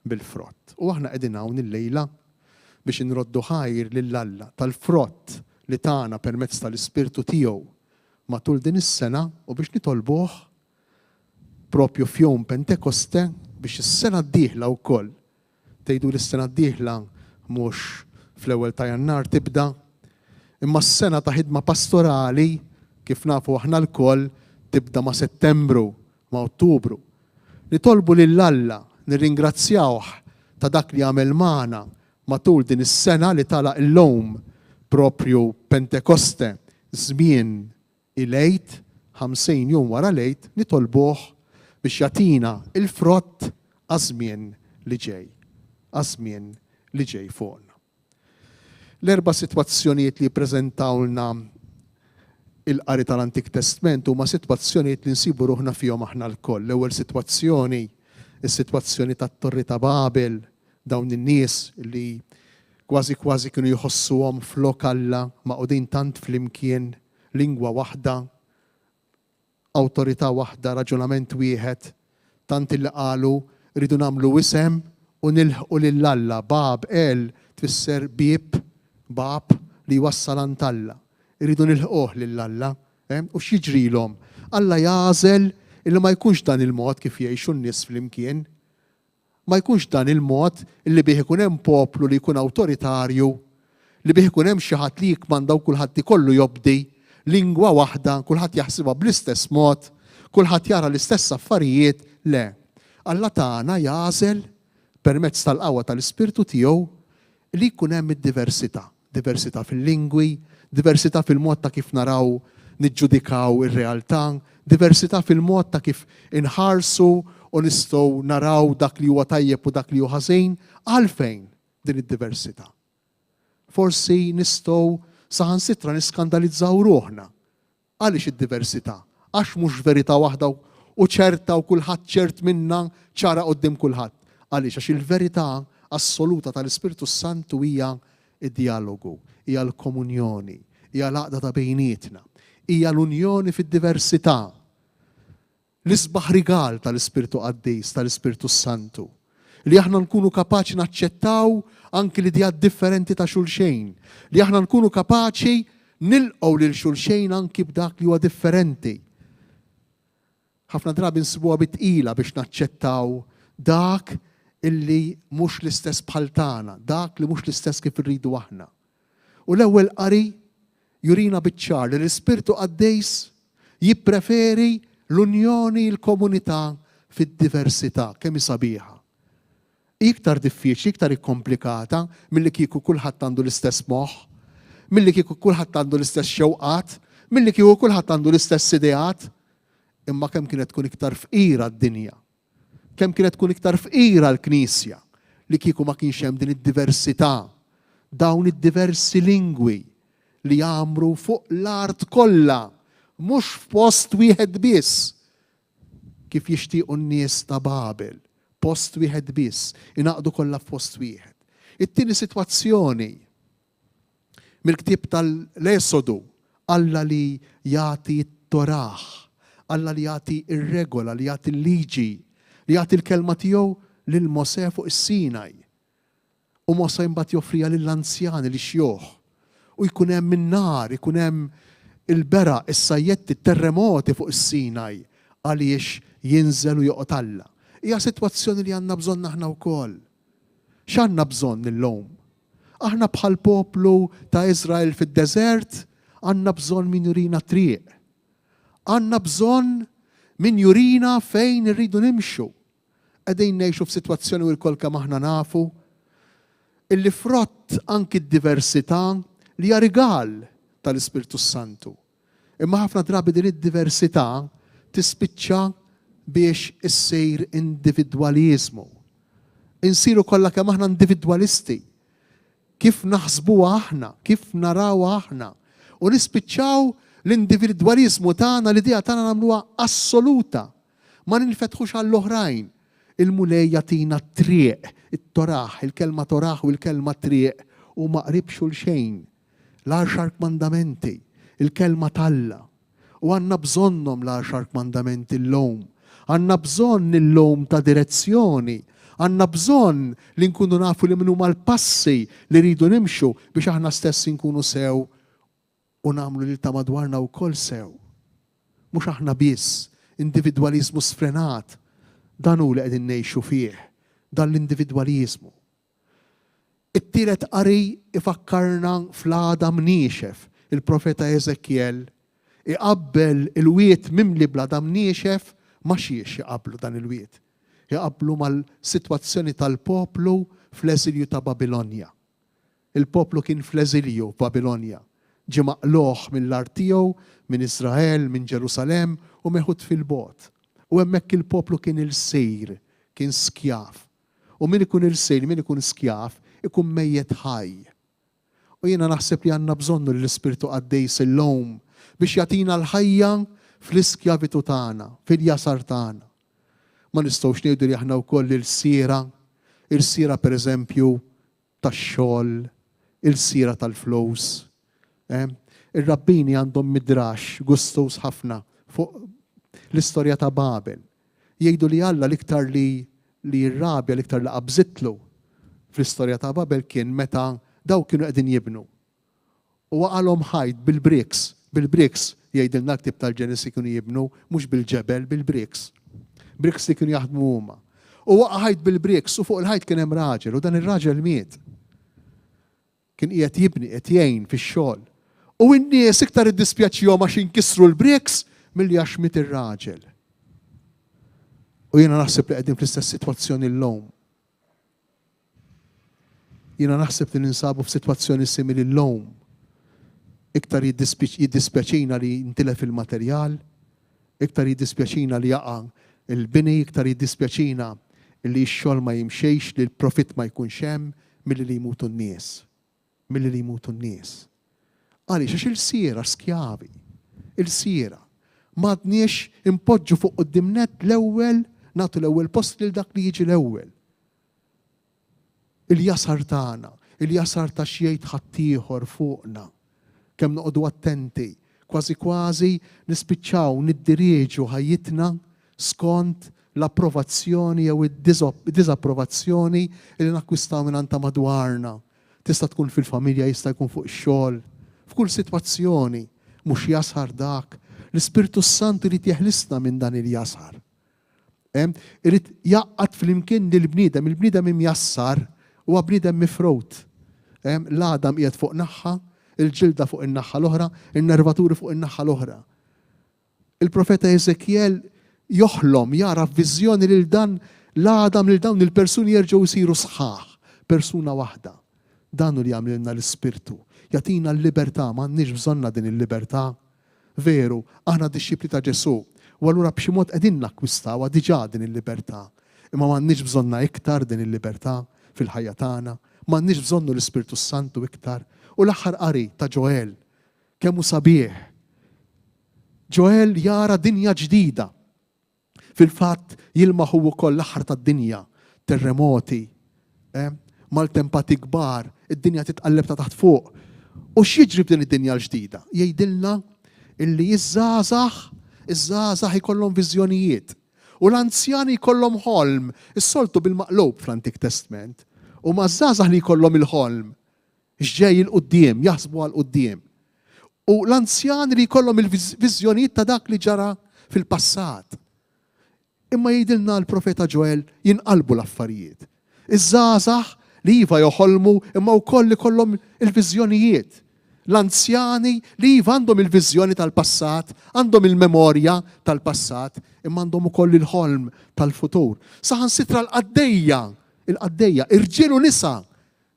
bil-frott. U aħna qegħdin hawn il-lejla biex inroddu ħajr lill-Alla tal-frott li tagħna permezz tal-Ispirtu tiegħu matul din is-sena u biex nitolbuh propju f'jum Pentekoste biex is-sena d-dieħla wkoll tgħidu l-sena d-dieħla mhux fl-ewwel ta' Jannar tibda, imma s-sena ta' ħidma pastorali kif nafu aħna lkoll tibda ma' Settembru, ma' Ottubru. Nitolbu lill-Alla, nirringrazzjawh ta' dak li għamel magħna matul din is-sena li tagħlaq illum propju Pentekoste, żmien il-Lejt, 50 jum wara Lejt, nitolbuh biex jagħtina il-frott għaż-żmien li ġej, għaż-żmien li ġej fuqna. L-erba' sitwazzjonijiet li jippreżentawlna il-qari tal-Antik Testament huma sitwazzjonijiet li nsibu ruħna fihom aħna lkoll. L-ewwel sitwazzjoni, is-sitwazzjoni tat-Torri ta' Babel, dawn in-nies li kważi kienu jħossuhom flok Alla maqudin tant flimkien, lingwa waħda, awtorità waħda, raġunament wieħed, tant li qalu rridu nagħmlu isem u nilħqu lill-Alla. Bab tfisser bieb, bab li wassal għand Alla. Irridu nilħquh lill-Alla. U x'jiġrilhom? Alla jażel illi ma jkunx dan il-mod kif jgħixu n-nies flimkien. Ma jkunx dan il-mod illi bih ikun hemm poplu li jkun awtoritarju, li bih ikun hemm xi ħadd li jikmanda u kulħadd ikollu jobdi, lingwa waħda, kulħadd jaħsibha bl-istess mod, kulħadd jara l-istess affarijiet. Le. Alla tagħna jażel permezz tal-qawwa tal-Ispirtu tiegħu li jkun hemm id-diversità. Diversità fil-lingwi, diversità fil-mod ta' kif naraw niġġudikaw ir-realtà, diversità fil-mod ta' kif inħarsu u nistgħu naraw dak li huwa tajjeb u dak li huwa ħażin. Għalfejn din id-diversità? Forsi nistgħu saħansitra niskandalizzaw ruħna. Għaliex id-diversità? Għax mhux verità waħda u ċerta u kulħadd ċert minna ċara quddiem kulħadd. Għaliex għax il-verità assoluta tal-Ispirtu Santu hija id-dialogu, hija l-komunjoni, hija l-għaqda ta' bejnietna, hija l-unjoni fid-diversità. L-isbaħ rigal tal-Ispirtu Qaddis, tal-Ispirtu Santu, li aħna nkunu kapaċi naċċettaw anki l-idejat differenti ta' xulxejn, li aħna nkunu kapaċi nilqgħu lil xulxejn anki b'dak li huwa differenti. Ħafna drabi nsibuha bitqila biex naċċettaw dak illi mhux l-istess bħal tagħna, dak li mhux l-istess kif irridu aħna. U l-ewwel qari jurina biċ-ċar li l-Ispirtu Qaddis jippreferi l-unjoni, l-komunità fid-diversità kemm hi sabiħa. Iktar diffiċli, iktar ikkomplikata milli kieku kulħadd għandu l-istess moħħ, milli kieku kulħadd għandu l-istess xewqat, milli kieku kulħadd għandu l-istess ideat. imma kemm kienet tkun iktar fqira d-dinja. Kemm kienet tkun iktar fqira l-Knisja li kieku ma kienx hemm din id-diversità, dawn id-diversi lingwi li jagħmru fuq l-art kollha, mhux f'post wieħed biss. Kif jixtiequ n-nies ta' Babel, post wieħed biss, inaqdu kollha f'post wieħed. It-tieni sitwazzjoni mill-ktieb tal-Esodu, Alla li jagħti t-Torah, Alla li jagħti ir-regola, li jagħti l-liġi, li jagħti l-kelma tiegħu lil Mosè fuq is-Sinaj. U Mosè imbagħad joffriha lill-anzjani li xjuħ. U jkun hemm in-nar, ikun hemm il-bera, is-sajjetti, it-terremoti fuq is-Sinaj għaliex jinżel u joqgħod Alla. Hija sitwazzjoni li għandna bżonn aħna wkoll. X'għandna bżonn illum? Aħna bħal poplu ta' Iżrael fid-deżert għandna bżonn min jurina triq. Għandna bżonn min jurina fejn irridu nimxu. Qegħdin ngħixu f'sitwazzjoni u l-kol kemm aħna nafu illi frott anki d-diversità li hija rigal tal-Ispirtu Santu. Imma ħafna drabi din id-diversità tispiċċa biex issir individwaliżmu. Insiru kollha kemm aħna individwalisti. Kif naħsbu aħna, kif naraw aħna. U nispiċċaw l-individwalizmu tagħna, l-idea tagħna nagħmluha assoluta. Ma ninfetħux għall-oħrajn. Il-mulej jagħtina triq, it-toraħ, il-kelma toraħ u l-kelma triq u ma qrib xulxejn. L-10 mandamenti, il-kelma talla. U għandna bżonnhom l-10 mandamenti l-lum. Għandna bżonn il-lum ta' direzzjoni. Għandna bżonn li nkunu nafu li minnu mal-passi li rridu nimxu biex aħna stessi nkunu sew u nagħmlu lil ta' madwarna wkoll sew. Mhux aħna biss, individwaliżmu sfrenat, dan hu li qegħdin ngħixu fih, dan l-individwaliżmu. It-tielet qari ifakkarna fl-għada mniexef, il-profeta Eżekjel iqabbel il-wiet mimli bl-għada mniexef ma xiex iqablu dan il-wiet. Jaqablu mal-sitwazzjoni tal-poplu fl-eżilju ta' Babilonja. Il-poplu kien fl-eżilju Babilonja. Ġie maqluh mill-art tiegħu, minn Iżrael, minn Ġerusalem u meħud fil-bot. U hemmhekk il-poplu kien il-sejr, kien skjaf. U min ikun il-sejr, min ikun skjaf, ikun mejjed ħaj. U jiena naħseb li għandna bżonnu l-Ispirtu għaddej sil-lum biex jagħtina l-ħajja fl-iskjavitu tagħna, fil-jasar tagħna. Ma nistgħux ngħidu li aħna wkoll il-sira pereżempju tax-xogħol, il-sira tal-flus. Ir-rabbini għandhom midrax gustus ħafna fuq l-istorja ta' Babel. Jgħidu li Alla l-iktar li r-rabja l-iktar li qabżitlu fl-istorja ta' Babel kien meta daw kienu qegħdin jibnu. U għalhom ħajt bil-briks jgħidilna l-ktieb tal-Ġenesi kienu jibnu mhux bil-ġebel, bil-briks. Briks li kienu jaħdmu huma. U waqgħajt bil-briks u fuq il-ħajt kien hemm raġel u dan ir-raġel miet. Kien qiegħed jibni, qed jgħin fix-xogħol. U n-nies iktar iddispjaċihom għax inkissru l-briks milli għax miet ir-raġel. U jiena naħseb li qegħdin fl-istess sitwazzjoni llum. Jiena naħseb li ninsabu f'sitwazzjoni simili llum. Iktar jiddispjaċina li ntilef il-materjal, iktar jiddispjaċina li jaqa' il-bini, iktar jiddispjaċina li x-xogħol ma jimxejx, li l-profitt ma jkunx hemm milli li jmutu n-nies. Milli li jmutu n-nies. Għaliex għax il-sira skjavi. Il-sira. M'għadniex impoġġu fuq qudiemnet l-ewwel, nagħtu l-ewwel post lil dak li jiġi l-ewwel. Il-jasar tagħna, il-jasar ta' xi jgħid ħaddieħor fuqna. Kemm noqogħdu attenti, kważi nispiċċaw niddirieġu ħajjitna skont l-approvazzjoni jew id-diżapprovazzjoni li nakkwistaw minn ta' madwarna. Tista' tkun fil-familja, jista' jkun fuq ix-xogħol, f'kull sitwazzjoni mhux jasar dak. L-Ispirtu Santu irid jeħlisna minn dan il-jasar. Irid jaqqad flimkien lill-bniedem, il-bniedem imjassar huwa bniedem mifrut. L-Adam qiegħed fuq naħħa, il-ġilda fuq in-naħħa l-oħra, in-nervaturi fuq in-naħħa l-oħra. Il-profeta Eżekjel joħlom, jara f'viżjoni lil dan l-Adam lil dawn il-persuni jerġgħu jsiru sħaħ, persuna waħda. Dan li jagħmlilna l-Ispirtu, jagħtina l-libertà, m'għandniex bżonna din il-libertà. Veru, aħna dixxipli ta' Ġesu U allura b'xi mod qegħdin nakkwistaw diġà din il-libertà. Imma m'għandniex bżonna iktar din il-libertà fil-ħajja tagħna, m'għandniex bżonnu l-Ispirtu Santu iktar. U l-aħħar qari ta' Ġoel kemm hu sabiħ. Ġoel jara dinja ġdida. Fil-fatt jilmaħu wkoll l-aħħar tad-dinja, terremoti, maltempati kbar, id-dinja titqalleb ta' taħt fuq. U x'jiġri b'din id-dinja l-ġdida? Jgħidilna illi iż-żgħażagħ ikollhom viżjonijiet. U l-anzjani jkollhom ħolm, is-soltu bil-maqlub fl-Antik Testament. U ma' żgħażagħ li jkollhom il-ħolm, x'ġej il-qudiem, jaħsbu għal-qudiem. U l-anzjani li jkollhom il-viżjonijiet ta' dak li ġara fil-passat. Imma jgħidilna l-profeta Ġoel jinqalbu l-affarijiet. Iż-żgħażagħ li iva joħolmu imma wkoll li kollhom il-viżjonijiet. L-anzjani li iva għandhom il-viżjoni tal-passat, għandhom il-memorja tal-passat, imma għandhom ukoll il-ħolm tal-futur. Saħansitra il-qaddejja, irġiel u nisa,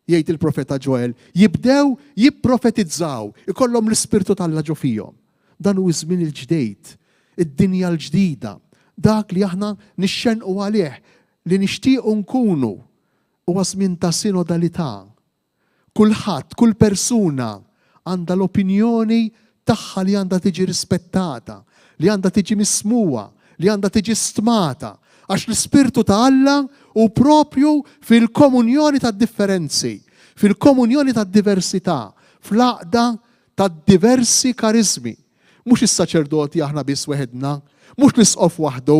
jgħid il-profeta Ġoel, jibdew jipprofetizzaw, ikollhom l-Ispirtu tal-Alla ġo fihom. Dan hu żmien il-ġdejd, id-dinja l-ġdida, dak li aħna nixxenqu għalih, li nixtiequ nkunu. Huwa żmien ta' sinodalità. Kulħadd, kull persuna għandha l-opinjoni tagħha li għandha tiġi rispettata, li għandha tiġi mismuwa, li għandha tiġi stmata. Għax l-Ispirtu ta' Alla u propju fil-komunjoni ta' differenzi, fil-komunjoni ta' diversità, fl-aqda ta' diversi karizmi. Mhux is-saċerdoti aħna biss weħedna, mhux l-isqof waħdu,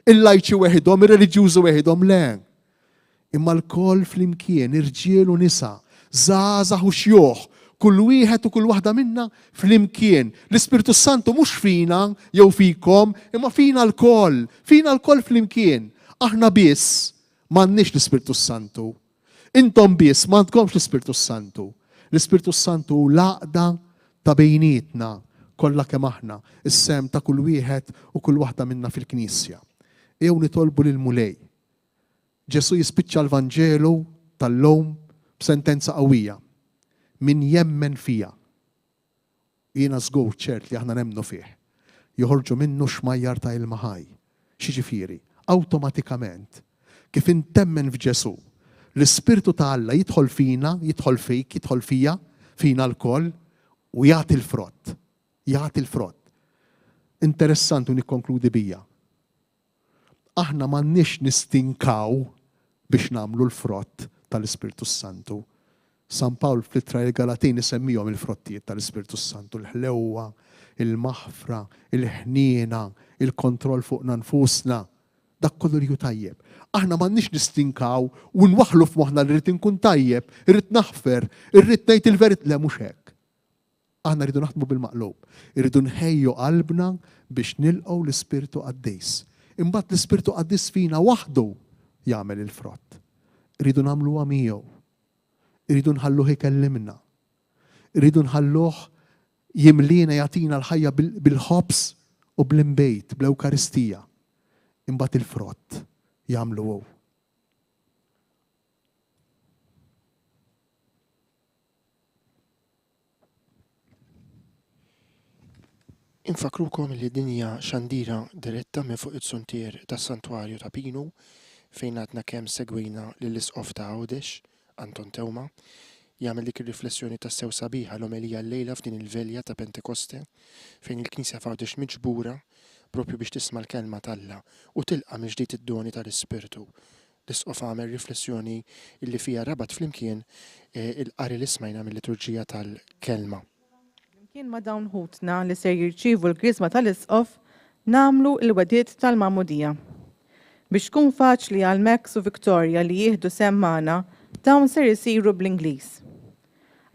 il-lajċi weħidhom, ir-reliġjużi weħidhom, le. Imma l-koll flimkien, irġiel u nisa, żgħażagħ u xjuħ, kull wieħed u kull waħda minna flimkien. L-Ispirtu Santu mhux fina jew fikom, imma fina l-koll flimkien. Aħna biss m'għandniex l-Ispirtu Santu. Intom biss m'għandkomx l-Ispirtu Santu. L-Ispirtu Santu laqda ta' bejnietna kollha kemm aħna, is-sem ta' kull wieħed u kull waħda minna fil-Knisja. Ew nitolbu lil mulej. Ġesu jispiċċa l-Vanġelu tal-lum b'sentenza qawwija. Min jemmen fija. Jiena żgur ċert li aħna nemmnu fih. Joħorġu minnu xmajjar ta' il-maħaj. Xiġifieri, awtomatikament, kif intemmen f'Ġesu, l-Ispirtu ta' Alla jidħol fina, jidħol fik, jidħol fija, fina l-koll, u jagħti l-frott. Jagħti l-frott. Interessanti u nikkonkludi bija. Aħna m'għandniex nistinkaw biex nagħmlu l-frott tal-Ispirtu Santu. San Pawl fl-ittra il-Galatini semmihom il-frottijiet tal-Ispirtu Santu, l-ħlewwa, il-maħfra, il-ħniena, il-kontroll fuqna nfusna. Dak kollu li hu tajjeb. Aħna m'għandniex nistinkaw u nwaħħlu f'moħħna li rrid inkun tajjeb, irrid naħfer, irrid ngħid il-verit, le mhux hekk. Aħna rridu naħdmu bil-maqlub, irridu nħejju qalbna biex nilqgħu l-Ispirtu Qaddis. Imbagħad l-Ispirtu Qaddis fina waħdu jagħmel il-frott. Irridu nagħmluha miegħu. Irridu nħalluh ikellimna. Irridu nħalluh jimlina jagħtina l-ħajja bil-ħobs u bl-imbejt, bl-Ewkaristija. Imbagħad il-frott jagħmluhu. Infakrukom li dinja xandira diretta minn fuq it-suntier tas-Santwarju ta' Pinu fejn għadna kemm segwina lill-isqof ta' Għawdex, Anton Tewma, jagħmel dik ir-riflessjoni tas-sew sabiħa l-omelija llejla f'din il-velja ta' Pentekoste fejn il-Knisja f'Għawdex miġbura propju biex tisma' l-kelma tal-Alla u tilqa' miġdiet id-doni tal-Ispirtu. L-isqof għamel riflessjoni illi fiha rabat flimkien il-qari li smajna mill-liturġija tal-kelma. Kien ma dawn ħutna li ser jirċievu l-krizma tal-isqof namlu l-wediet tal-Magħmudija. Biex tkun faċli għal Max u Victoria li jieħdu semmana, dawn ser jisiru bl-Ingliż.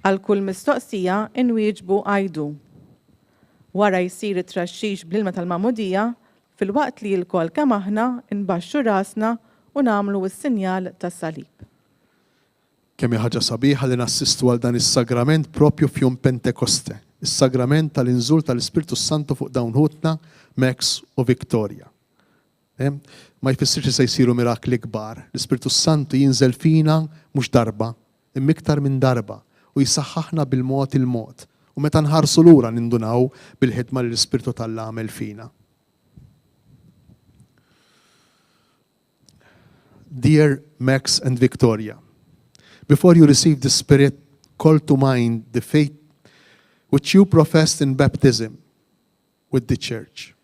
Għal kull mistoqsija inwieġbu għajdu. Wara jsir it-traxxix bl-ilma tal-Magħmudija, fil-waqt li l-kol kemm aħna nbaxxu rasna u nagħmlu s-sinjal tas-salib. Kemm ħaġa sabiħa li nassistu għal dan is-sagrament propju f'jum Pentekoste. Is-sagrament tal-inżul tal-Ispirtu Santu fuq dawn ħutna, Max u Victoria. Ma jfissirx se jsiru mirakli kbar. L-Ispirtu Santu jinżel fina mhux darba, imma iktar minn darba u jisaħħaħna bil-mod il-mod. U meta nħarsu lura nindunaw bil-ħidma li l-Ispirtu tal-għamel fina. Dear Max and Victoria, before you receive the Spirit, call to mind the faith which you professed in baptism with the church.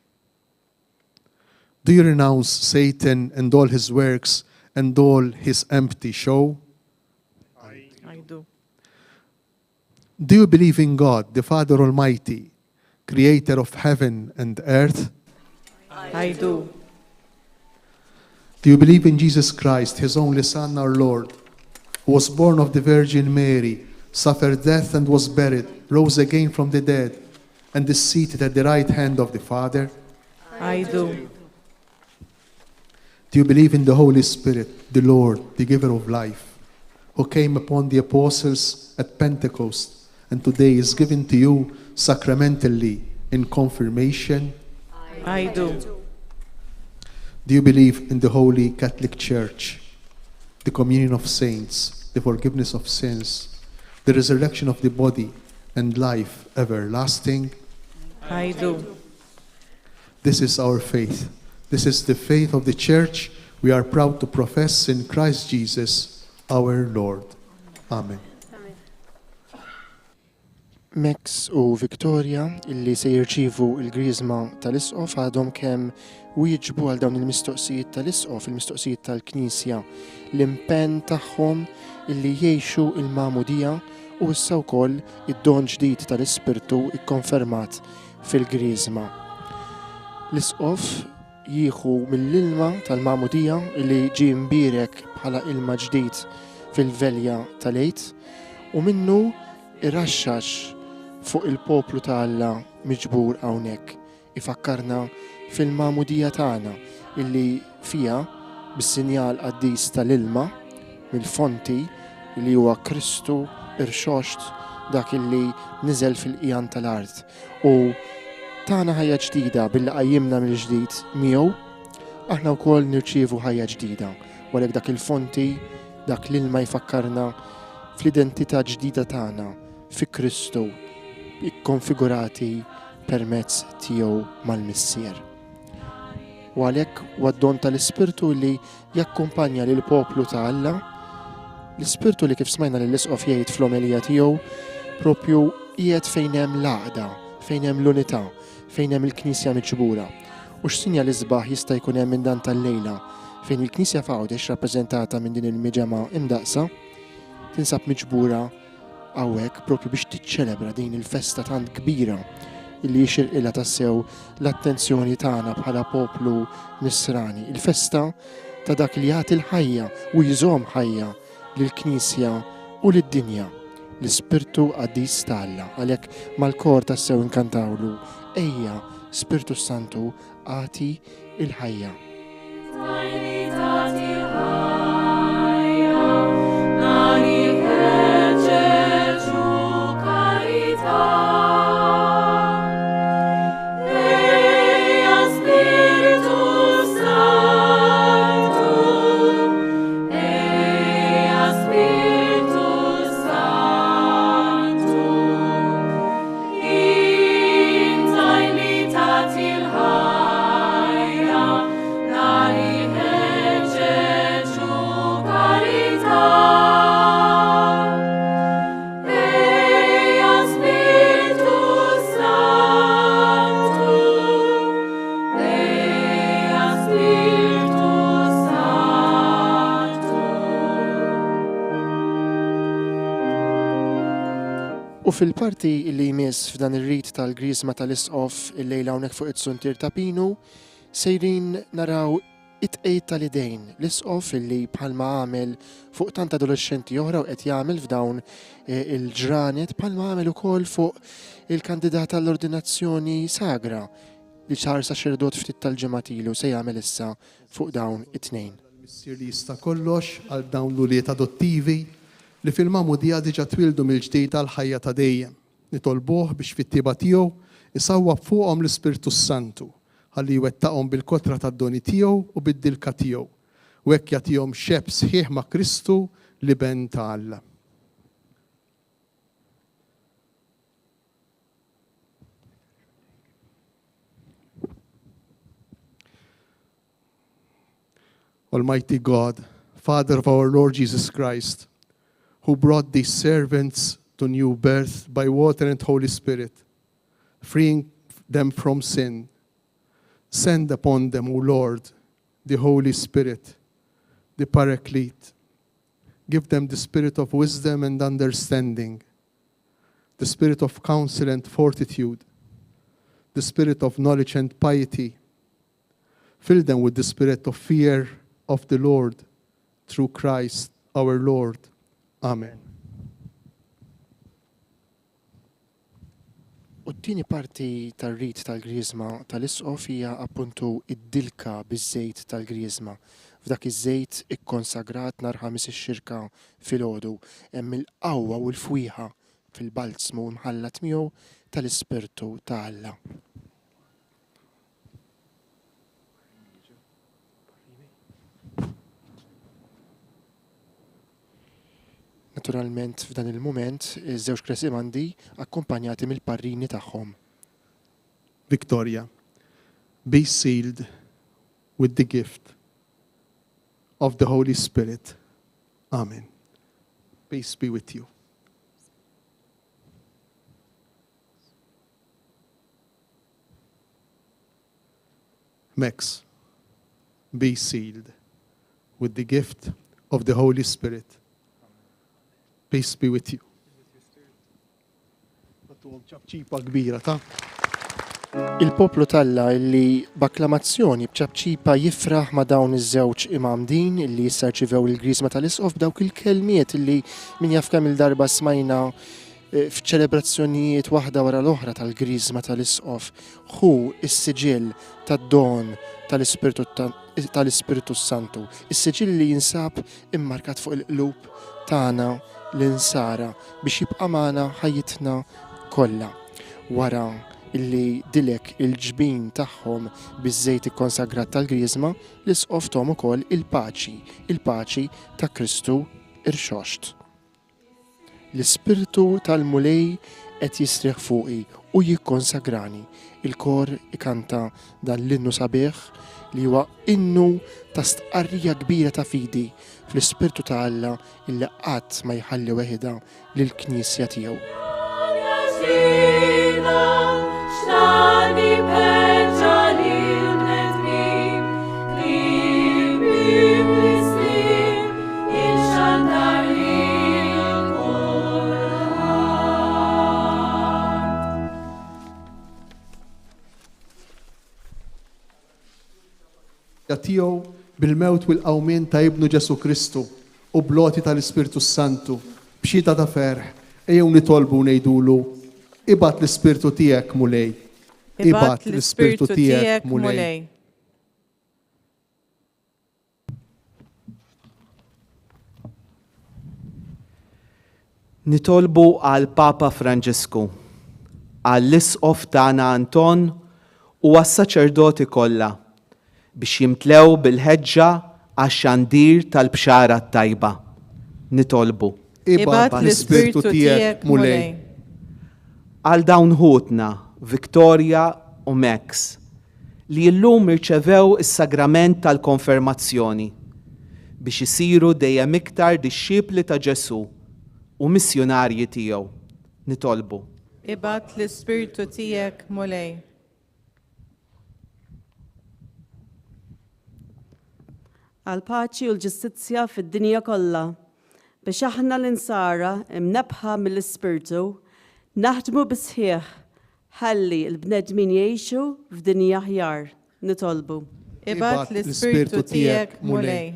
Do you renounce Satan and all his works and all his empty show? I do. Do you believe in God, the Father Almighty, creator of heaven and earth? I do. Do you believe in Jesus Christ, his only Son, our Lord, who was born of the Virgin Mary, suffered death and was buried, rose again from the dead, and is seated at the right hand of the Father? I do. Do you believe in the Holy Spirit, the Lord, the giver of life, who came upon the apostles at Pentecost, and today is given to you sacramentally in confirmation? I do. Do you believe in the Holy Catholic Church, the communion of saints, the forgiveness of sins, the resurrection of the body, and life everlasting? I do. This is our faith. This is the faith of the Church we are proud to profess in Christ Jesus, our Lord. Amen. Max u Victoria illi se jirċievu l-griżma tal-isqof għadhom kemm wieġbu għal dawn il-mistoqsijiet tal-isqof, il-mistoqsijiet tal-Knisja, l-impenn tagħhom illi jgħixu il-magħmudija u issa wkoll id-don ġdid tal-Ispirtu ikkonfermat fil-griżma. L-isqof jieħu mill-ilma tal-magħmudija illi ġie mbierek bħala ilma ġdid fil-velja tal-Għid u minnu irraxxax fuq il-poplu ta' Alla miġbur hawnhekk. Ifakkarna fil-magħmudija tagħna illi fiha bis-sinjal qaddis tal-ilma mill-fonti li huwa Kristu irxoxt dak illi niżel fil-qiegħan tal-art. U tagħna ħajja ġdida billi qajjimna mill-ġdid miegħu, aħna wkoll nirċievu ħajja ġdida. Għalhekk dak il-fonti, dak l-ilma jfakkarna fl-identità ġdida tagħna fi Kristu, ikkonfigurati permezz tiegħu mal-Missier. U għalhekk għad-don tal-Ispirtu li jakkumpanja lil poplu ta' Alla, l-Ispirtu li kif smajna lill-isqof jgħid fl-omelija tiegħu propju qiegħed fejn hemm l-għaqda, fejn hemm l-unità, fejn hemm il-Knisja miġbura. U x'sinja l-isbaħ jista' jkun hemm minn dan tal-lejla fejn il-Knisja f'Għawdex rappreżentata minn din il-miġema imdaqsa tinsab miġbura hawnhekk propju biex tiċċelebra din il-festa tant kbira illi jixirqilha tassew l-attenzjoni tagħna bħala poplu Nisrani. Il-festa ta' dak li jagħti l-ħajja u jżomm ħajja lill-Knisja u lid-dinja. L-Ispirtu qaddis ta' Alla. Għalhekk mal-kor tassew inkantawlu ejja Spiritu Santu għati il-ħajja. U fil-parti li jmiss f'dan ir-rit tal-griżma tal-isqof il-lejla hawnhekk fuq it-suntir ta' Pinu, sejrin naraw it-tqejt tal-idejn l-isqof illi bħalma għamel fuq tant adolescenti oħra u qed jagħmel f'dawn il-ġranet bħalma għamel ukoll fuq il-kandidat tal-ordinazzjoni sagra li sar saċerdot ftit tal-ġematilu se jagħmel issa fuq dawn it-tnejn. Missier li jista' kollox għal dawn l-uliet adottivi li fil-magħmudija diġà twildu mill-ġdid tal-ħajja ta' dejjem. Nitolbuh biex fit-tieba tiegħu isawwab fuqhom l-Ispirtu Santu ħalli jwettaqhom bil-kotra tad-doni tiegħu u bid-dilka tiegħu u hekk jagħtihom xepp sħiħ ma' Kristu li ben ta' Alla. Almighty God, Father of our Lord Jesus Christ, who brought these servants to new birth by water and Holy Spirit, freeing them from sin, send upon them, O Lord, the Holy Spirit, the Paraclete. Give them the spirit of wisdom and understanding, the spirit of counsel and fortitude, the spirit of knowledge and piety. Fill them with the spirit of fear of the Lord, through Christ our Lord. Amen. U t-tieni parti tar-rit tal-Griżma tal-isqof hija appuntu id-dilka biż-żejt tal-Griżma. F'dak iż-żejt ikkonsagrat nhar ħamis ix-xirka filgħodu hemm il-qawwa u l-fwieħa fil-balzmu mħallat miegħu tal-Ispirtu ta' Alla. Naturalment f'dan il-mument iż-żewġ kresimandi akkumpanjati mill-parrini tagħhom. Victoria, be sealed with the gift of the Holy Spirit. Amen. Peace be with you. Max, be sealed with the gift of the Holy Spirit. Peace be with you. Il-poplu Alla illi b'akklamazzjoni b'ċabċipa jifraħ ma' dawn iż-żewġ imamdin illi jisserċivew il-Griżma tal-isqof b'dawk il-kelmiet illi min jaf kemm il-darba smajna f'ċelebrazzjonijiet waħda wara l-oħra tal-Griżma tal-isqof. Ħu is-siġill tad-don tal-Ispiritu Santu, is-siġill li jinsab immarkat fuq il-qlub tagħna l-insara biex jibqa' magħna ħajjitna kollha. Wara illi dilek il-ġbin tagħhom biż-żejt ikkonsagrat tal-Griżma l-isqof tom ukoll il-paċi ta' Kristu irxoxt. L-Ispirtu tal-mulej qed jisriħ fuqi u jikkonsagrani. Il-kor ikanta dan l-innu sabiħ li huwa innu ta' stqarrija kbira ta' fidi fl-Ispirtu ta' Alla illi qatt ma jħalli weħida lill-Knisja tiegħu. Tiegħu bil-mewt u l-qawmien ta' Ibnu Ġesu Kristu u bloti tal-Ispirtu Santu b'xita ta' ferħ ejjew nitolbu ngħidulu ibgħat l-Ispirtu tiegħek mulej. Ibgħat l-Ispirtu tiegħek mulej. Nitolbu għal Papa Franġisku, għall-isqof tagħna Anton u għas-saċerdoti kollha biex jimtlew bil-ħeġġa għax-xandir tal-bxara tajba. Nitolbu. Ibgħat l-Ispirtu tiegħek mulej. Għal dawn ħutna, Victoria u Max, li llum irċevew is-sagrament tal-konfermazzjoni biex isiru dejjem iktar dixxiepli ta' Ġesu u missjonarji tiegħu. Nitolbu. Ibgħat l-Ispirtu tiegħek mulej. Għal paċi u l-ġustizzja fid-dinja kollha biex aħna l-insara imnebħa mill-Ispirtu naħdmu bisħieħ ħalli l-bnedmin jgħixu f'dinja aħjar. Nitolbu. Ibgħat l-Ispirtu tiegħek mulej.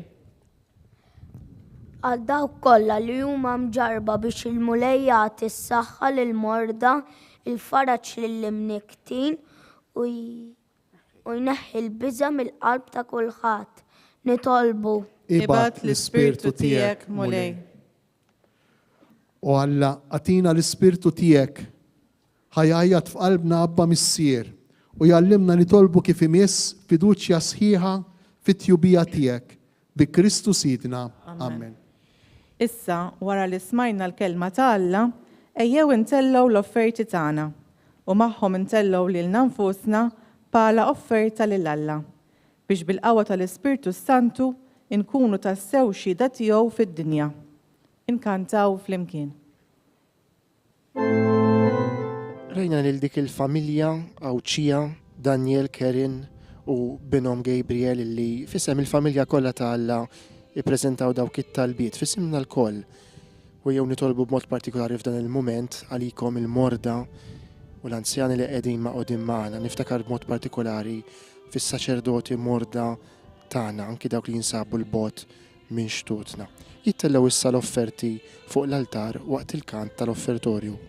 Għal dawk kollha li huma mġarba biex il-mulej jagħti s-saħħa lill-morda, il-faraġ lill-imniktin u jneħħi l-biża mill-qalb ta' kulħadd. Nitolbu. Ibgħat l-Ispirtu tiegħek mulej. U Alla għatina l-Ispirtu tiegħek ħajjajjat f'qalbna Abba Missier u jallimna nitolbu kif imiss fiduċja sħiħa fit-tjubija tiegħek bi Kristu Sidna. Amen. Issa, wara li smajna l-kelma ta' Alla, ejjew intellgħu l-offerti tagħna u magħhom intellgħu lilna nfusna bħala offerta lil Alla biex bil-qawwa tal-Ispirtu Santu inkunu tassew xhieda tiegħu fid-dinja. Inkantaw flimkien. Rajna lil dik il-familja Awċija, Daniel, Kerin u binhom Gabriel li fisem il-familja kollha ta' Alla ippreżentaw dawk it-talbiet fisimna l-koll. U jew nitolbu b'mod partikolari f'dan il-mument għalikom il-morda u l-anzjani li qegħdin ma' qudiem magħna. Niftakar b'mod partikolari fis-saċerdoti morda tagħna, anki dawk li jinsabu l-bot minn xtutna. Jittellaw issa l-offerti fuq l-altar waqt il-kant tal-offertorju.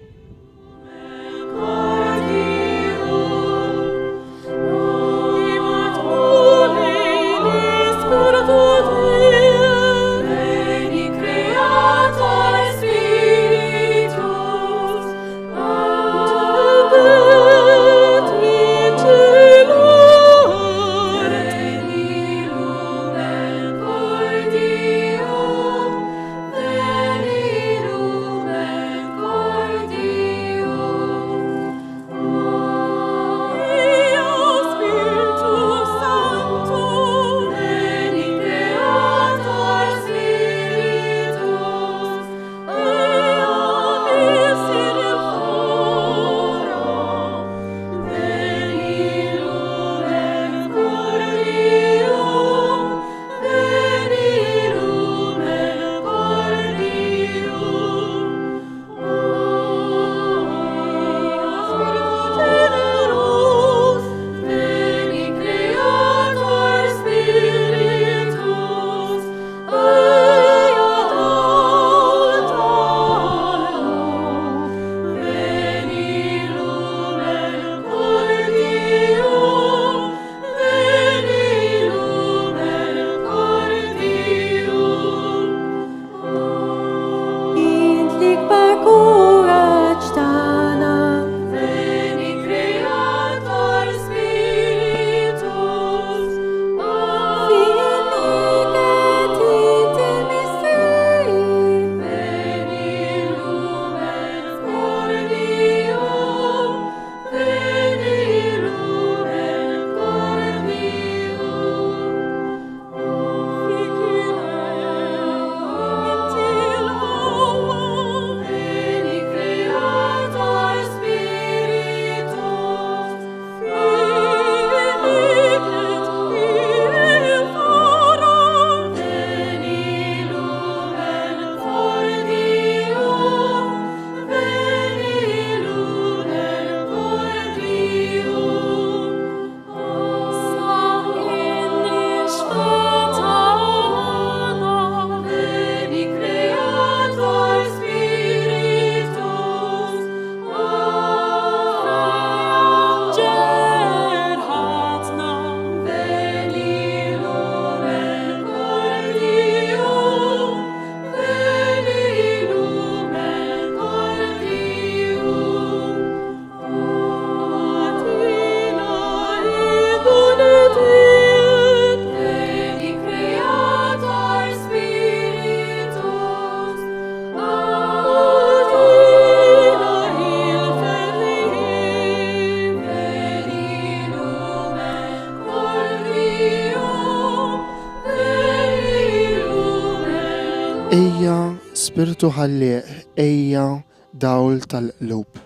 Spiritu ħallieq, ejja dawl tal-qlub.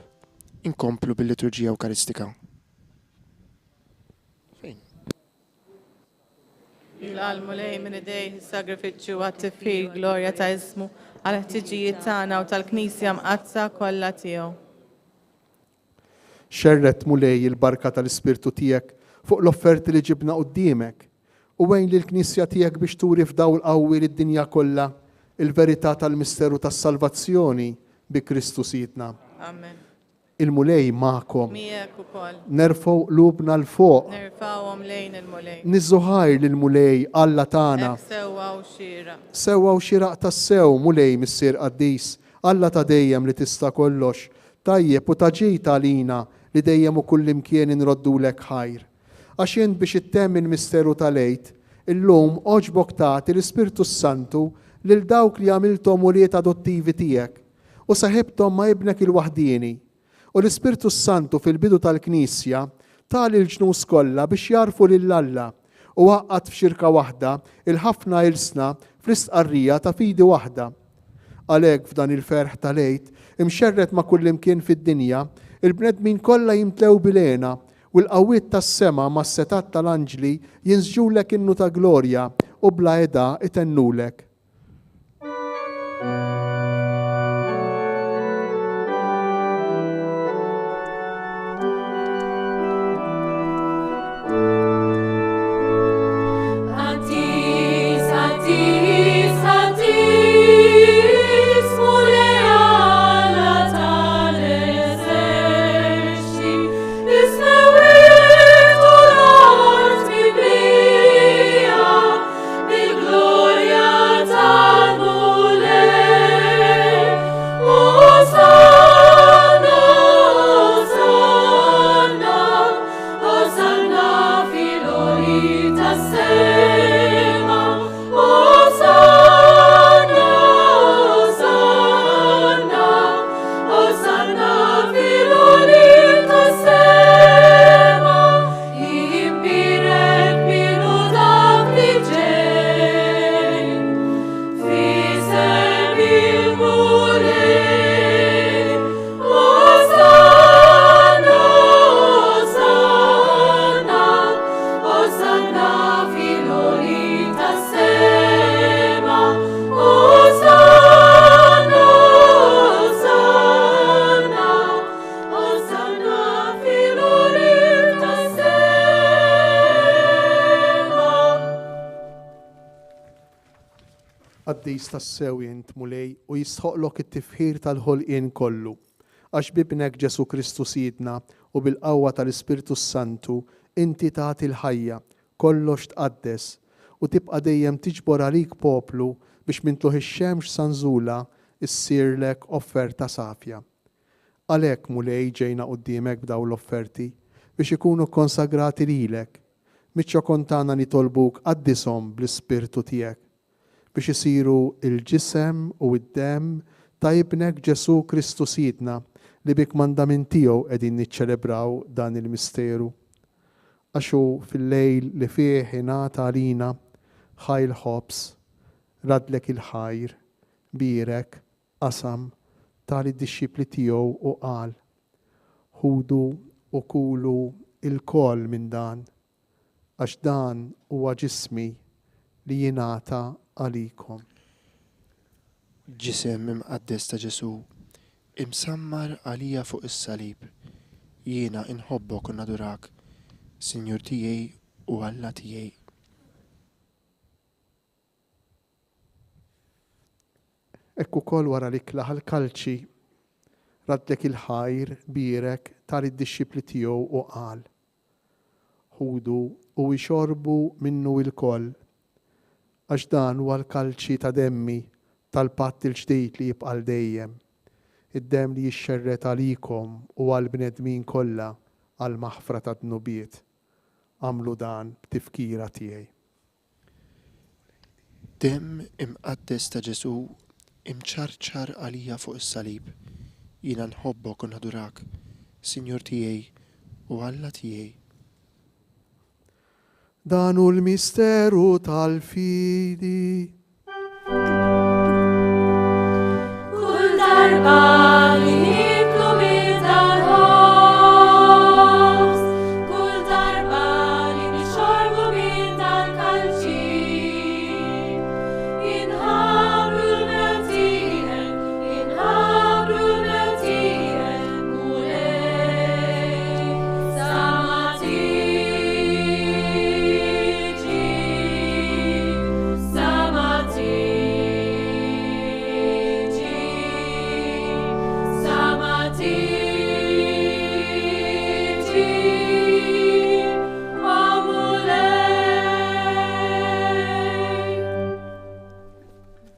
Inkomplu bil-liturġija Ewkaristika. Il-għalmulej minn idej sagrifiċċju għat-tifir glorja ta' ismu għal-ħtiġijiet tagħna u tal-Knisja mqazza kollha tiegħu. Xerret mulej il-barka tal-Ispirtu tiegħek fuq l-offerti li ġibna quddiemek u wejn li l-Knisja tiegħek biex turi f'dawl qawwi lid-dinja kollha il-verità tal-misteru tas-salvazzjoni bi Kristu Sidna. Amen. Il-mulej ma'kom. Miegħek ukoll. Nerfgħu qlubna l fuq. Nerfgħuhom lejn il-mulej. Niżżuħajr lill-mulej Alla tagħna. Sewwa u xieraq. Sewwa u xieraq tas-sew mulej missier qaddis, Alla ta' dejjem li tista' kollox, tajjeb u taġejt għalina li dejjem u kullimkien inroddulek ħajr. Għax int biex ittemm il-misteru tal-għejd, illum oġbok tagħti l-Ispirtu Santu lil dawk li għamiltom uliet adottivi tiegħek u saħibtom ma' ibnek il-waħdini. U l-Ispirtu Santu fil-bidu tal-Knisja tali l-ġnus kollha biex jarfu lil Alla u waqqat f'xirka waħda il-ħafna ilsna fl-istqarrija ta' fidi waħda. Għalhekk f'dan il-ferħ tal-għid imxerret ma' kull imkien fid-dinja, il-bnedmin kollha jimtlew bilena u l-qawwiet tas-sema mas-setat tal-anġli jinżġulek innu ta' glorja u bla edha itennulek. Għaddis tas-sew int mulej u jistħoqlok it-tifħir tal-ħolqien kollu, għax bibnek Ġesu Kristu Sidna u bil-qawwa tal-Ispirtu Santu inti tagħti l-ħajja kollox tqaddes u tibqa' dejjem tiġbor għalik poplu biex mintluħ ix-xemx sanżula issirlek offerta safja. Għalhekk mulej ġejna quddiemek b'daw l-offerti biex ikunu konsagrati lilek, miċ-ċokon tagħna nitolbuk qaddishom bl-Ispirtu tiegħek biex isiru il-ġisem u id-dem ta' ibnek Ġesu Kristu Sidna li bik mandament tiegħu qegħdin niċċelebraw dan il-misteru. Għaxu fil-lejl li fih ingħata għalina ħajl ħobs, radlek il-ħajr, birek, qasam tal-id-dixxipli tiegħu u qal: ħudu u kulu il-kol minn dan, għax dan huwa ġismi li jingħata għalikom. Ġisem imqaddes ta' Ġesu, imsammar għalija fuq is-salib, jiena inħobbok u nadurak, Sinjur tiegħi u Alla tiegħi. Ekk ukoll wara li klaħ il-kalċi, raddek il-ħajr birek tar id-dixxipli tiegħu u qal: ħudu u jxorbu minnu il-koll, għax dan huwa l-kalċi ta' demmi tal-patt il-ġdid li jibqa' dejjem, id-demm li jixxerret għalikom u għall-bnedmin kollha għal maħfra ta' dnubiet. Għamlu dan b'tifkira tiegħi. Demm imqaddes ta' Ġesu imċarċar għalija fuq is-salib, jiena nħobbok u nadurak, Sinjur tiegħi u Alla tiegħi. Dan hu l-misteru tal-fidi. Kull darba li niklu minn tal-ħobs, kull darba li nixorbu minn tal-kalċi, inħabru l-mewtijen, inħabru l-mewtijen mulej, samati.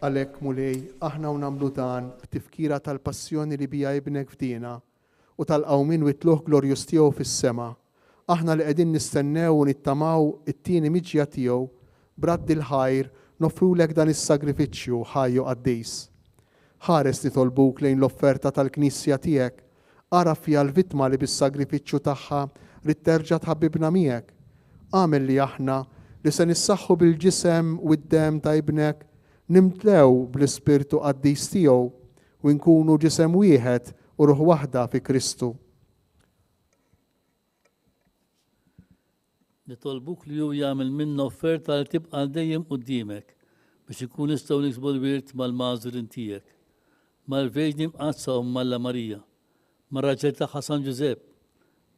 Għalhekk mulej, aħna u nagħmlu dan b'tifkira tal-passjoni li bija ibnek fdina u tal-qawmin witluh glorjus tiegħu fis-sema. Aħna li qegħdin nistennew u nittamaw it-tieni miġja tiegħu b'radd il-ħajr nofrulek dan is-sagrifiċċju ħajju qaddis. Ħares nitolbuk lejn l-offerta tal-Knisja tiegħek, ara fiha l-vittma li bis-sagrifiċċju tagħha rid terġa' tħabbibna miegħek. Għamel li aħna li se nissaħħu bil-ġisem u d-dem ta' ibnek nimtlew bl-Ispirtu Qaddis tiegħu u nkunu ġisem wieħed u ruħ waħda fi Kristu. Nitolbuk li hu jagħmel minna offerta li tibqa' dejjem quddiemek biex ikun nistgħu niksbu l-wirt mal-mażurin tiegħek, mal-Verġni Mqazza u Malla Marija, mar-raġel tagħha San Ġusepp,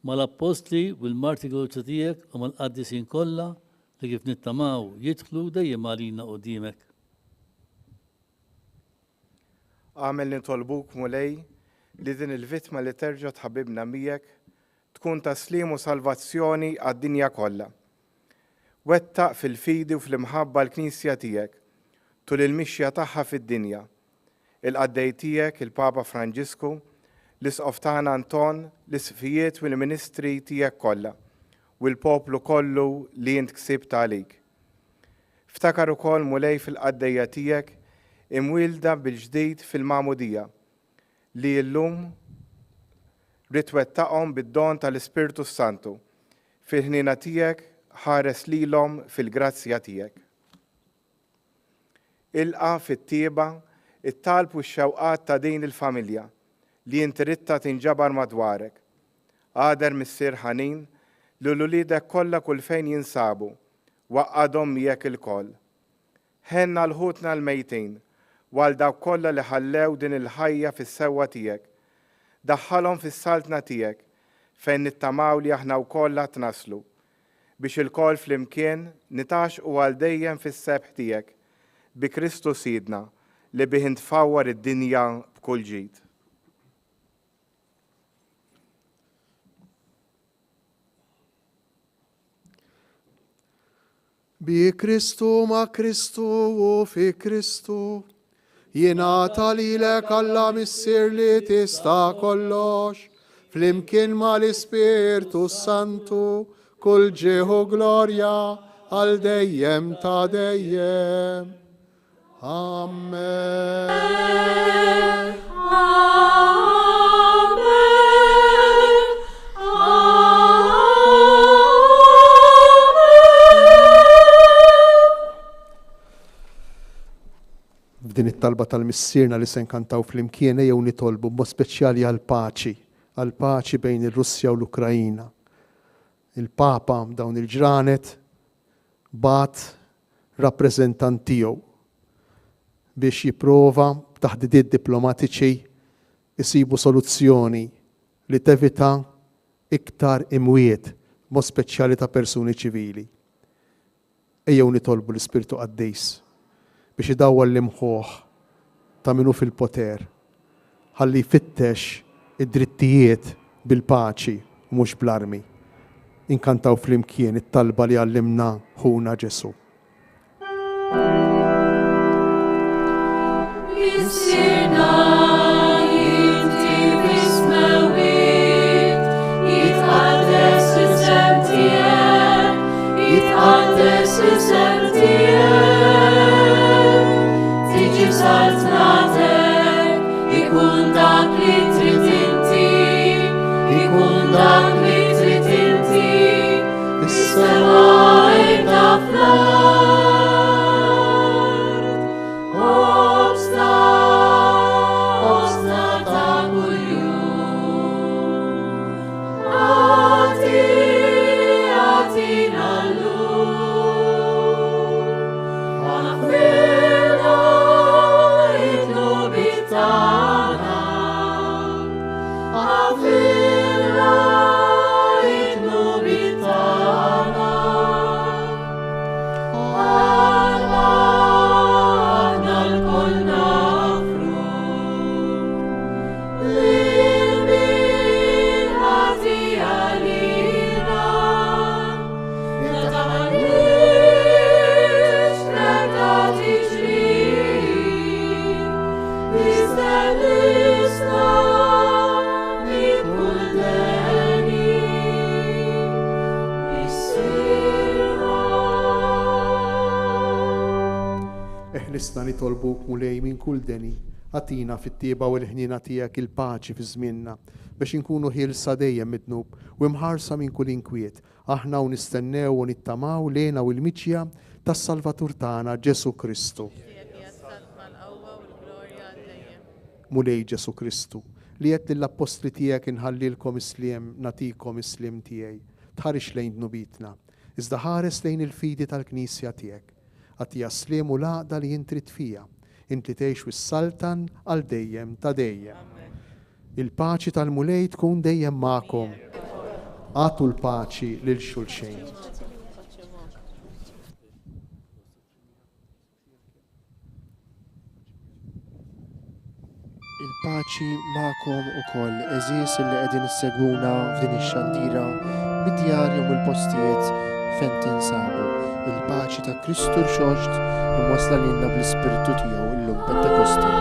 mal-Apostli u l-Marti Għolċa tiegħek u mal-qaddisin kollha li kif nittamaw jidħlu dejjem għalina quddiemek. Għamel nitolbuk mulej li din il-vittma li terġa' tħabbibna miegħek tkun taslim u salvazzjoni għad-dinja kollha. Wettaq fil-fidi u fl-imħabba l-Knisja tiegħek tul il-mixja tagħha fid-dinja. Il-qaddej tiegħek il-Papa Franġisku, l-Isqof tagħna Anton, l-isfijiet u l-ministri tiegħek kollha u l-poplu kollu li int ksibt għalik. Ftakar ukoll mulej fil-qaddejja tiegħek imwilda bil-ġdid fil-Magħmudija li llum rid twettaqhom bid-don tal-Ispirtu Santu fil-ħniena tiegħek ħares lilhom fil-grazzja tiegħek. Ilqa fit-tieba it-talb u x-xewqat ta' din il-familja li inti ridta tinġabar madwarek. Għader missier ħanin li l-ulidek kollha kull fejn jinsabu waqqadhom miegħek il-koll. Ħenna l-ħutna l-mejtin għal dawk kollha li ħallew din il-ħajja fis-sewwa tiegħek. Daħħalhom fis-saltna tiegħek fejn nittamaw li aħna wkoll tnaslu biex il-koll flimkien nitaxqu għal dejjem fis-sebħ tiegħek bi Kristu Sidna li bih intfawwar id-dinja b'kull ġid. Bi Kristu ma' Kristu u fi Kristu jingħata lilek Alla missier li tista' kollox flimkien mal-Ispirtu Santu kull ġieħu glorja għal dejjem ta' dejjem. Amen. F'din it-talba tal-missierna li se nkantaw fl-imkien jew nitolbu b'mod speċjali għal paċi bejn ir-Russja u l-Ukrajina. Il-Papa dawn il-ġranet bat rappreżentant tiegħu biex jipprova b'taħdidiet diplomatiċi isibu soluzzjoni li tevita iktar imwiet mod speċjali ta' persuni ċivili. Ejjew nitolbu l-Ispirtu Qaddis biex idawwar l-imħuħ ta' minu fil-poter ħalli jfittex id-drittijiet bil-paċi u mhux bl-armi. Inkantaw flimkien it-talba li għallimna ħuna Ġesu. Missierna inti bismewit, jitqaddes isem tiegħek, jitqaddes isem tiegħek, tiġi saltnatek, ikun dak li trid inti, ikun dak li trid inti, is-sema ta' fl-ard. Nitolbuk mulej minn kull deni Għatina fit-tieba u l-ħnina tiegħek il-paċi fi żmienna biex inkunu ħielsa dejjem midnub u imħarsa minn kull inkwiet. Aħna u nistennew u nittamaw lejna u l-miċja tas-Salvatur tagħna Ġesu Kristu. Mulej Ġesu Kristu, li qed lill-apostli tiegħek inħallilkom isliem natikom islim tiegħi. Tħarix lejn dnubitna, iżda ħares lejn il-fidi tal-Knisja tiegħek. Għatija slim u laqda li jintrid fija. Inti tgħix wis-saltan għal dejjem ta' dejjem. Il-paċi tal-mulej tkun dejjem magħkom. Għatu l-paċi lil xulxejn. Il-paċi magħkom ukoll eżis li qegħdin issegwuna f'din ix-xandira mid-djar jew il-postijiet fejn tinsabu. Il-paċi ta' Kristu rxoxt imwassla lilna bl-Ispirtu tiegħu illum Pentekosti.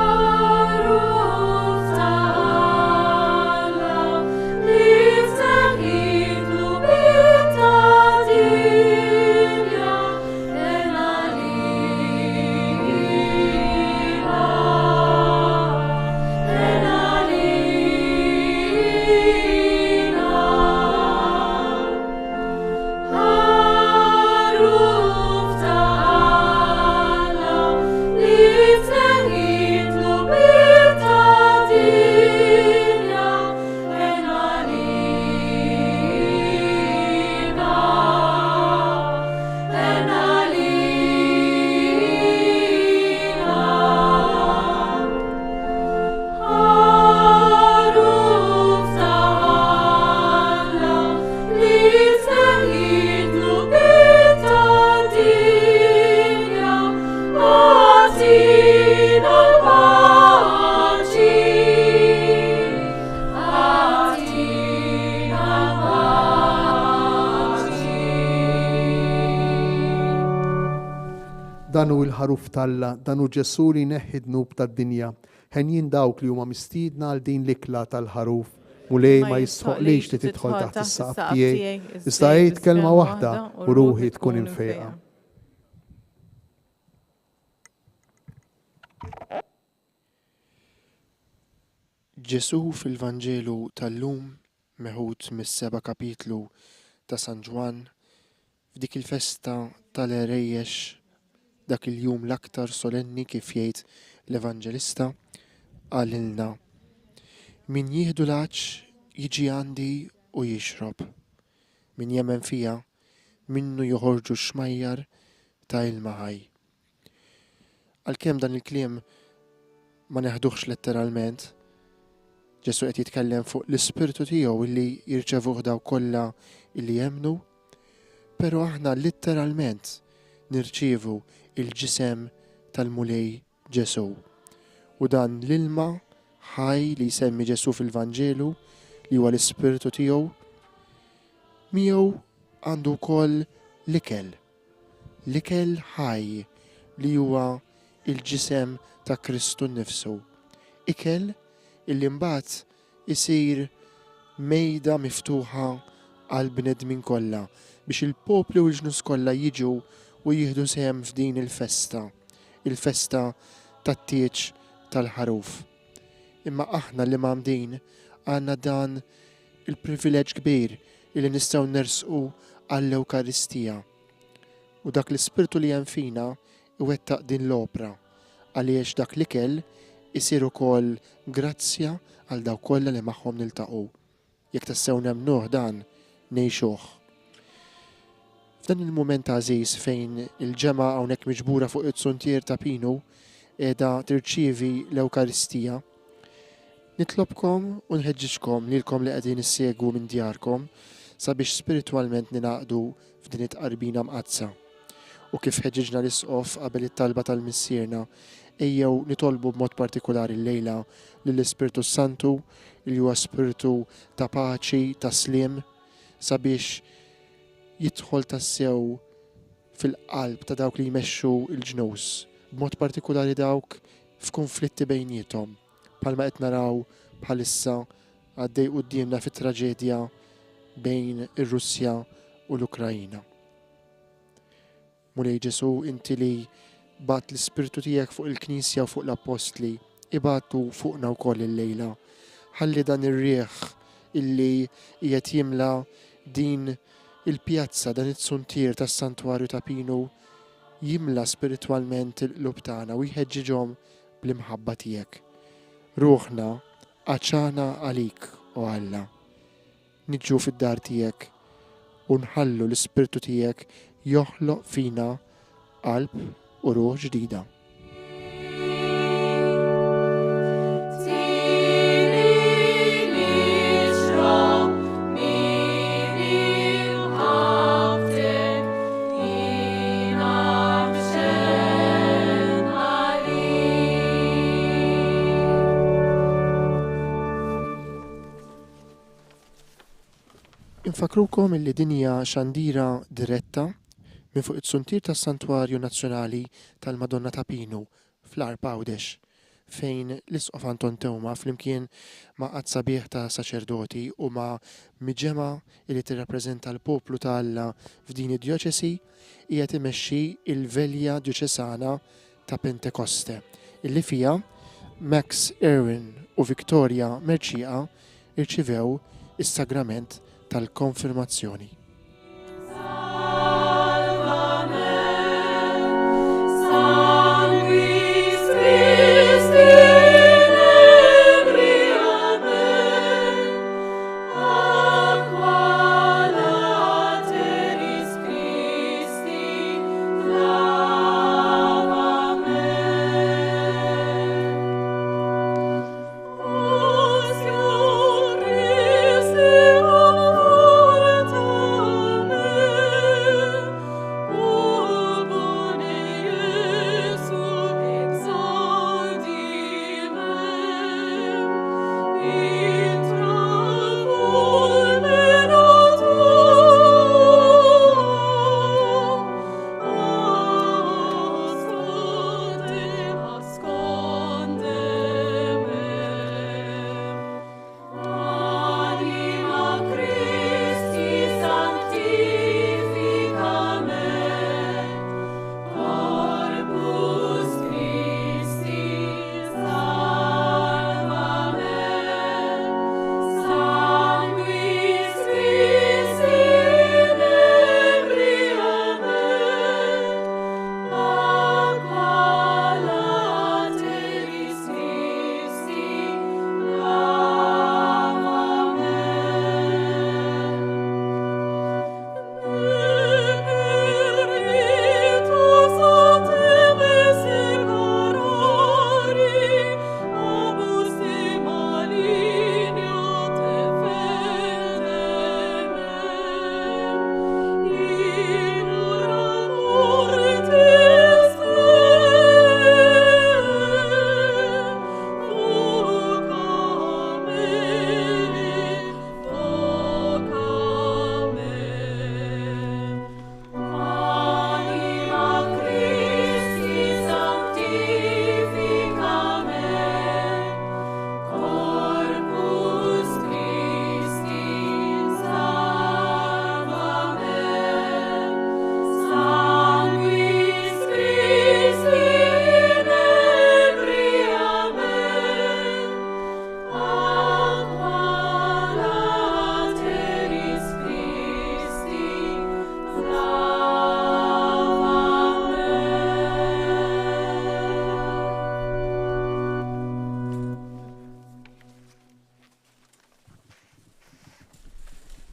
Danu il-ħaruf talla, danu Ġesu li neħħi dnub tad-dinja. Ħenjin dawk li huma mistiedna għal din l-ikla tal-ħaruf. Mulej ma jistħoqlix li tidħol taħt is-saqaf tiegħi. Iżda għid kelma waħda u ruħi tkun infejqa. Ġesu fil-Vanġelu tal-lum meħud mis-7 kapitlu ta' San Ġwan f'dik il-festa tal-Erejjex dak il-jum l-aktar solenni kif jgħid l-Evanġelista għalilna min jieħdu l-għaġġ jiġi għandi u jixrob. Min jemmen fija minnu joħorġu xmajjar ta' ilma ħaj. Għalkemm dan il-kliem ma neħduħx letteralment, Ġesu qed jitkellem fuq l-Ispirtu tiegħu illi jirċevuh daw kollha illi jemnu, però aħna letteralment nirċievu il-ġisem tal-mulej Ġesu. U dan l-ilma ħaj li jsemmi Ġesu fil-Vanġelu li huwa l-Ispirtu tiegħu miegħu għandu wkoll l-ikel. L-ikel ħaj li huwa il-ġisem ta' Kristu nnifsu. Ikel illi mbagħad isir mejda miftuħa għal bnedmin kollha biex il-poplu u l-ġnus kollha jiġu u jieħdu sehem f'din il-festa tat-tieġ tal-ħaruf. Imma aħna li m'għamdin għandna dan il-privileġġ kbir illi nistgħu nersqu għall-Ewkaristija. U dak l-Ispirtu li hemm fina iwettaq din l-opra għaliex dak l-ikel isir ukoll grazzja għal dawk kollha li magħhom niltaqgħu. Jekk tassew nemmnuh dan ngħixuh. F'dan il-mument għażiż fejn il-ġemgħa hawnhekk miġbura fuq it-suntier ta' Pinu qiegħda tirċievi l-Ewkaristija, nitlobkom u nħeġġiġkom lilkom li qegħdin issegwu minn djarkom sabiex spiritwalment ninaqdu f'din it-qarbina mqazza. U kif ħeġġiġna l-isqof qabel it-talba tal-missierna, ejjew nitolbu b'mod partikolari l-lejla lill-Ispirtu Santu li huwa spiritu ta' paċi, ta' sliem, sabiex jidħol tassew fil-qalb ta' dawk li jmexxu il-ġnus, b'mod partikolari dawk f'konflitti bejniethom, bħalma qed naraw bħalissa għaddej qudiemna fit-traġedja bejn ir-Russja u l-Ukrajina. Mulej Ġesu, inti li bat l-Ispirtu tiegħek fuq il-Knisja u fuq l-Apostli, ibatu fuqna wkoll il-lejla. Ħalli dan ir-riħ illi qiegħed jimla din il-pjazza, dan it-suntir tas-santwarju ta' Pinu jimla spiritwalment il-qlub tagħna u jħeġġiġhom bl-imħabba tiegħek. Ruħna għaċana għalik u Alla. Niġġu fid-dar tiegħek u nħallu l-ispirtu tiegħek joħloq fina qalb u ruħ ġdida. Infakrukom illi dinja xandira diretta minn fuq it-suntir tas-Santwarju Nazzjonali tal-Madonna ta' Pinu fl-Arp Għawdex, fejn l-Isqof Anton Tewma flimkien ma' qatt sabiħ ta' saċerdoti u ma' miġema li tirrappreżenta l-poplu ta' Alla f'din id-djoċesi qiegħed imexxi il-velja djoċesana ta' Pentekoste, illi fija Max Irwin u Victoria Merċieqa irċivew is-sagrament tal-konfirmazzjoni.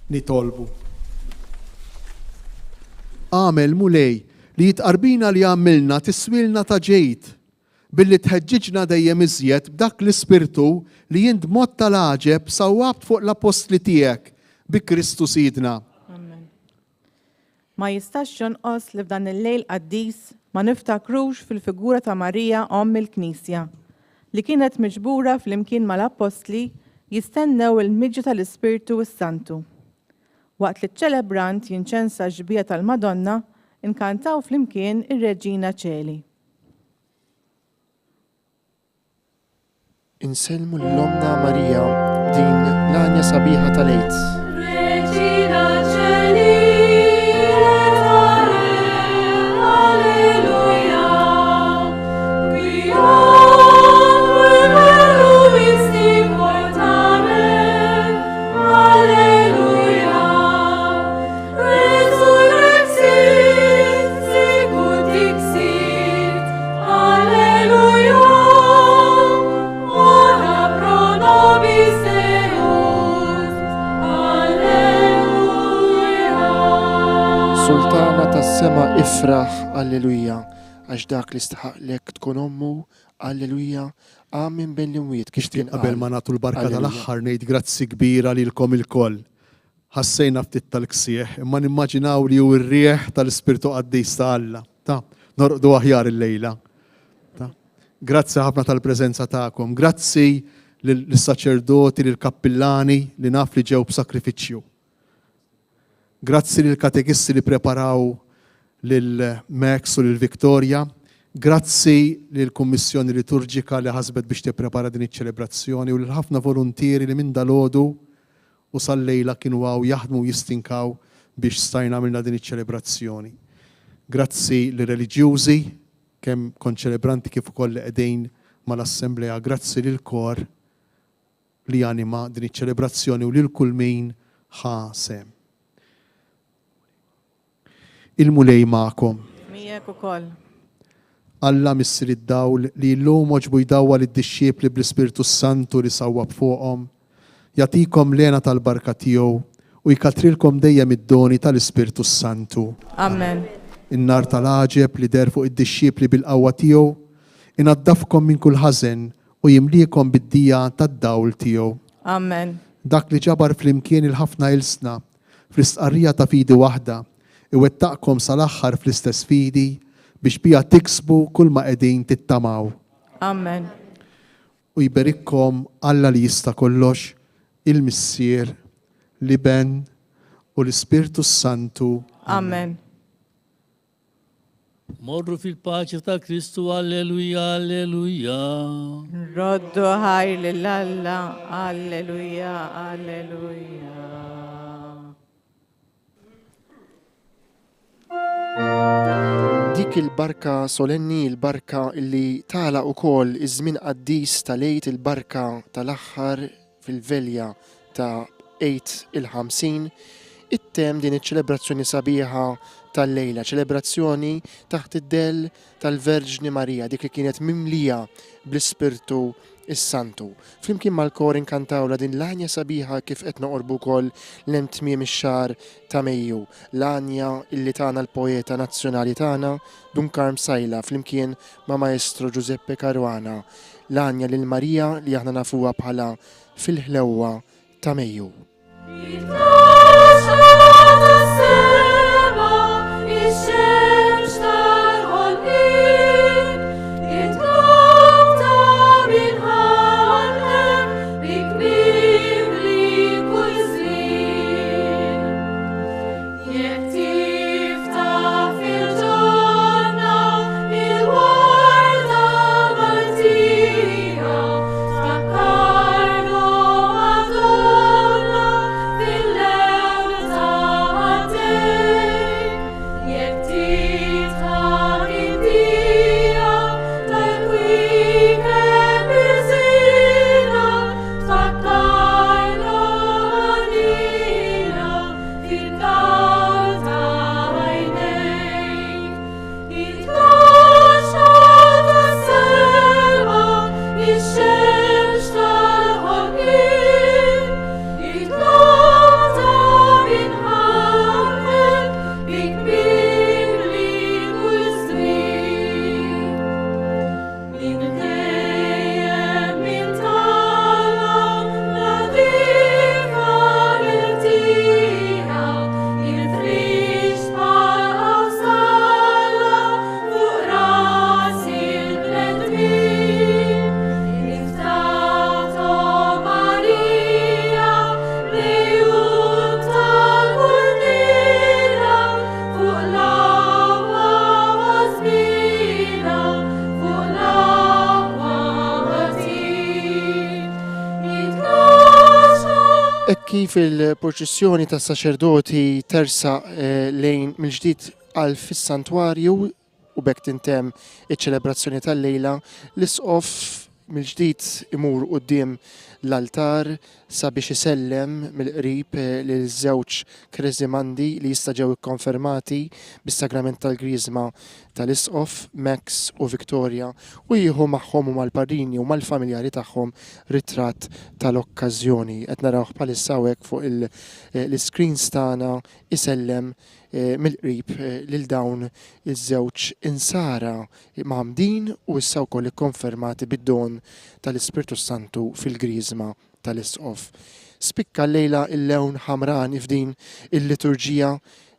Nitolbu. Għamel mulej li jitqarbina li għamilna tiswilna ta' ġejt billi tħeġġiġna dejjem iżjed b'dak l-ispirtu li jint mod tal-aġeb sawwabt fuq l-apostli tiegħek bi Kristu Sidna. Ma jistax jonqos li f'dan il-lejl qaddis ma niftakrux fil-figura ta' Marija Omm il-Knisja li kienet miġbura fl-imkien mal-apostli jistennew il-miġġu tal-Ispirtu s-Santu. Waqt li ċ-ċelebrant jinċensa ġbija tal-Madonna, inkantaw fl-imkien ir-Reġina Ċeli. Inselmu l-Omna Marija din l-anja sabiħa tal-Ejt. Reġina Ċeli, Alleluja, we Sultana tas-sema ifraħ, alleluja, għax dak li stħaqlek tkun ommu, alleluja, amen bil-imwiet. Qabel ma nagħtu l-barka tal-aħħar ngħid grazzi kbira lilkom ilkoll. Ħassejna ftit tal-ksieħ, imma nimmaġinaw li hu r-rieħ tal-Ispirtu Qaddis ta' Alla. Norqdu aħjar il-lejla. Grazzi ħafna tal-preżenza tagħkom. Grazzi lill-saċerdoti, lill-kappillani li naf li ġew b'sakrifiċċju. Grazzi lill-katekisti li preparaw lil Max u lil Victoria. Grazzi lill-Kummissjoni Liturġika li ħasbet biex tipprepara din iċ-ċelebrazzjoni u lil ħafna volontieri li minn dalgħodu u sal-lejla kienu għaw jaħdmu jistinkaw biex stajna għamilna din iċ-ċelebrazzjoni. Grazzi li-reliġjużi, kemm konċelebranti kif ukoll li qegħdin mal-Assembleja, grazzi lill-kor li anima din iċ-ċelebrazzjoni u lil kull min ħasem. Il-mulej magħkom. Mijek ukoll. Alla missir id-dawl li llum oġbu jdawwa lid-dixxiepli bl-Ispirtu Santu li sawwab fuqhom, jagħtikom lena tal-barka tiegħu u jkatrilkom dejjem id-doni tal-Ispirtu Santu. Amen. In-nar tal-għaġeb li der fuq id-dixxiepli bil-qawwa tiegħu, inaddafkom minn kull ħażen u jimliekom bid-dija tad-dawl tiegħu. Amen. Dak li ġabar flimkien il-ħafna ilsna fl-istqarrija ta' fidi waħda, iwettaqkom sal-aħħar fl-istess fidi biex bija tiksbu kull ma qegħdin tittamaw. Amen. U jberikkom Alla li jista' kollox, il-Missier, l-Iben u l-Ispirtu Santu. Amen. Morru fil-paċi ta' Kristu, alleluja, alleluja. Roddu ħaj lill-Alla, alleluja, alleluja. Dik il-barka solenni, il-barka illi tala ukoll iż-żmien qaddis tal-Eid, il-barka tal-aħħar fil-velja ta' Eid il-50, ittem din iċ-ċelebrazzjoni sabiħa tal-lejla, ċelebrazzjoni taħt id-del tal-Verġni Marija, dik li kienet mimlija bl-Ispirtu is-Santu. Flimkien mal-kor inkantawla din l-anja sabiħa kif qed noqorbu wkoll l-hemm tmiem ix-xahar ta' Mejju, l-anja illi tagħna l-poeta nazzjonali tagħna Dunkarm Sajla flimkien ma' Maestro Giuseppe Caruana, l-anja lil Marija li aħna nafuha bħala fil-ħlewwa ta' Mejju. Kif il-proċessjoni tas saċerdoti tersa lejn mill-ġdid għal fis-santwarju u bekk tintemm iċ-ċelebrazzjoni tal-lejla, l-isqof mill-ġdid imur quddiem l-altar sabiex isellem mill-qrib lil żewġ kreżimandi li jista' ġew ikkonfermati bis-sagrament tal-Griżma tal-Isqof, Max u Victoria, u jieħu magħhom u mal-parini u mal-familjari tagħhom ritratt tal-okkażjoni. Qed narawh bħalissa hawnhekk fuq l-screens tagħna isellem mill-qrib lil dawn iż-żewġ insara mamdin u issa wkoll ikkonfermati bid-don tal-Ispirtu Santu fil-Griżma tal-Isqof. Spikka llejla il-lewn ħamran f'din il-liturġija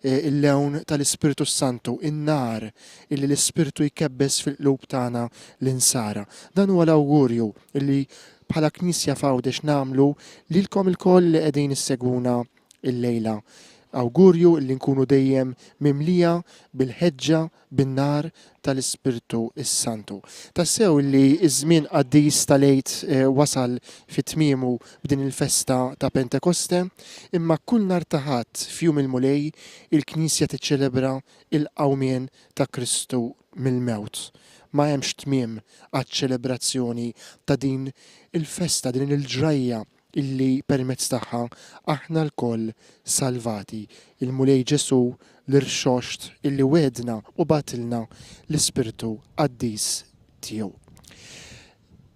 il-lewn tal-Ispirtu Santu, in-nar illi l-Ispirtu jkebbes fil-qlub tagħna l-insara. Dan huwa l-awgurju illi bħala Knisja f'Għawdex nagħmlu lilkom ilkoll li qegħdin issegwuna il-lejla. Awgurju li nkunu dejjem mimlija bil-ħeġġa bin-nar tal-Ispirtu Santu. Tassew li iż-żmien qaddis tal-għid wasal fit-tmiemu b'din il-festa ta' Pentekoste, imma kull nhar ta' Ħadd f'jum il-mulej il-Knisja tiċċelebra il-qawmien ta' Kristu mill-mewt. Ma hemmx tmiem għaċ-ċelebrazzjoni ta' din il-festa, din il-ġrajja illi permezz tagħha aħna lkoll salvati. Il-mulej Ġesu l-irxoxt illi wedna u batilna l-Ispirtu qaddis tiegħu.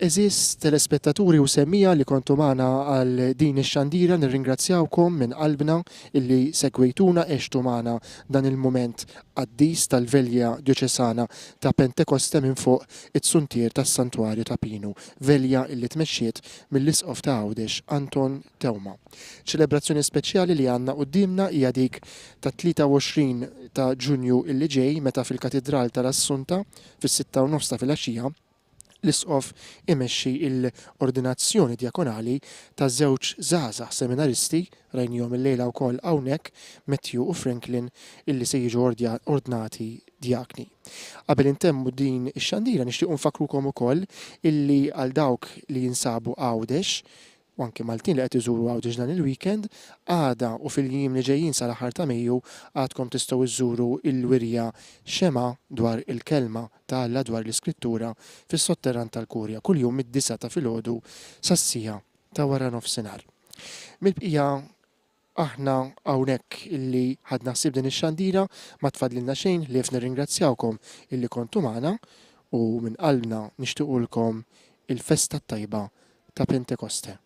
Eżis telespettaturi u semmija li kontu magħna għal din ix-xandira nirringrazzjawkom minn qalbna illi segwejtuna għextu magħna dan il-mument qaddis tal-velja dioċesana ta' Pentekoste minn fuq it-suntier tas-Santwarju ta' Pinu, velja illi tmexxiet mill-Isqof ta' Għawdex Anton Tewma. Ċelebrazzjoni speċjali li għandna qudiemna hija dik ta' 23 ta' Ġunju illi ġej meta fil-Katedral tal-Assunta fis-6:30 ta' filgħaxija l-Isqof imexxi l-ordinazzjoni djakonali ta' żewġ żgħażagħ seminaristi rajnihom il-lejla wkoll hawnhekk, Matthew u Franklin, illi se jiġu ordnati djakni. Qabel intemmu din ix-xandira nixtiequ nfakrukom ukoll illi għal dawk li jinsabu Għawdex u anke Maltin li qed iżuru Għawdex dan il-weekend, għada u fil-jiem li ġejjin sal-aħħar ta' Mejju għadkom tistgħu iżuru il-wirja xema dwar il-kelma ta' Alla dwar l-Iskrittura fis-sotterran tal-Kurja kuljum mid-9 ta' filgħodu sas-sija ta' wara nofsinhar. Mill-bqija aħna hawnhekk illi ħadna ħsieb din ix-xandira ma tfadlilna xejn li nirringrazzjawkom illi kontu magħna u minn qalbna nixtiequlkom il-festa tajba ta' Pentekoste.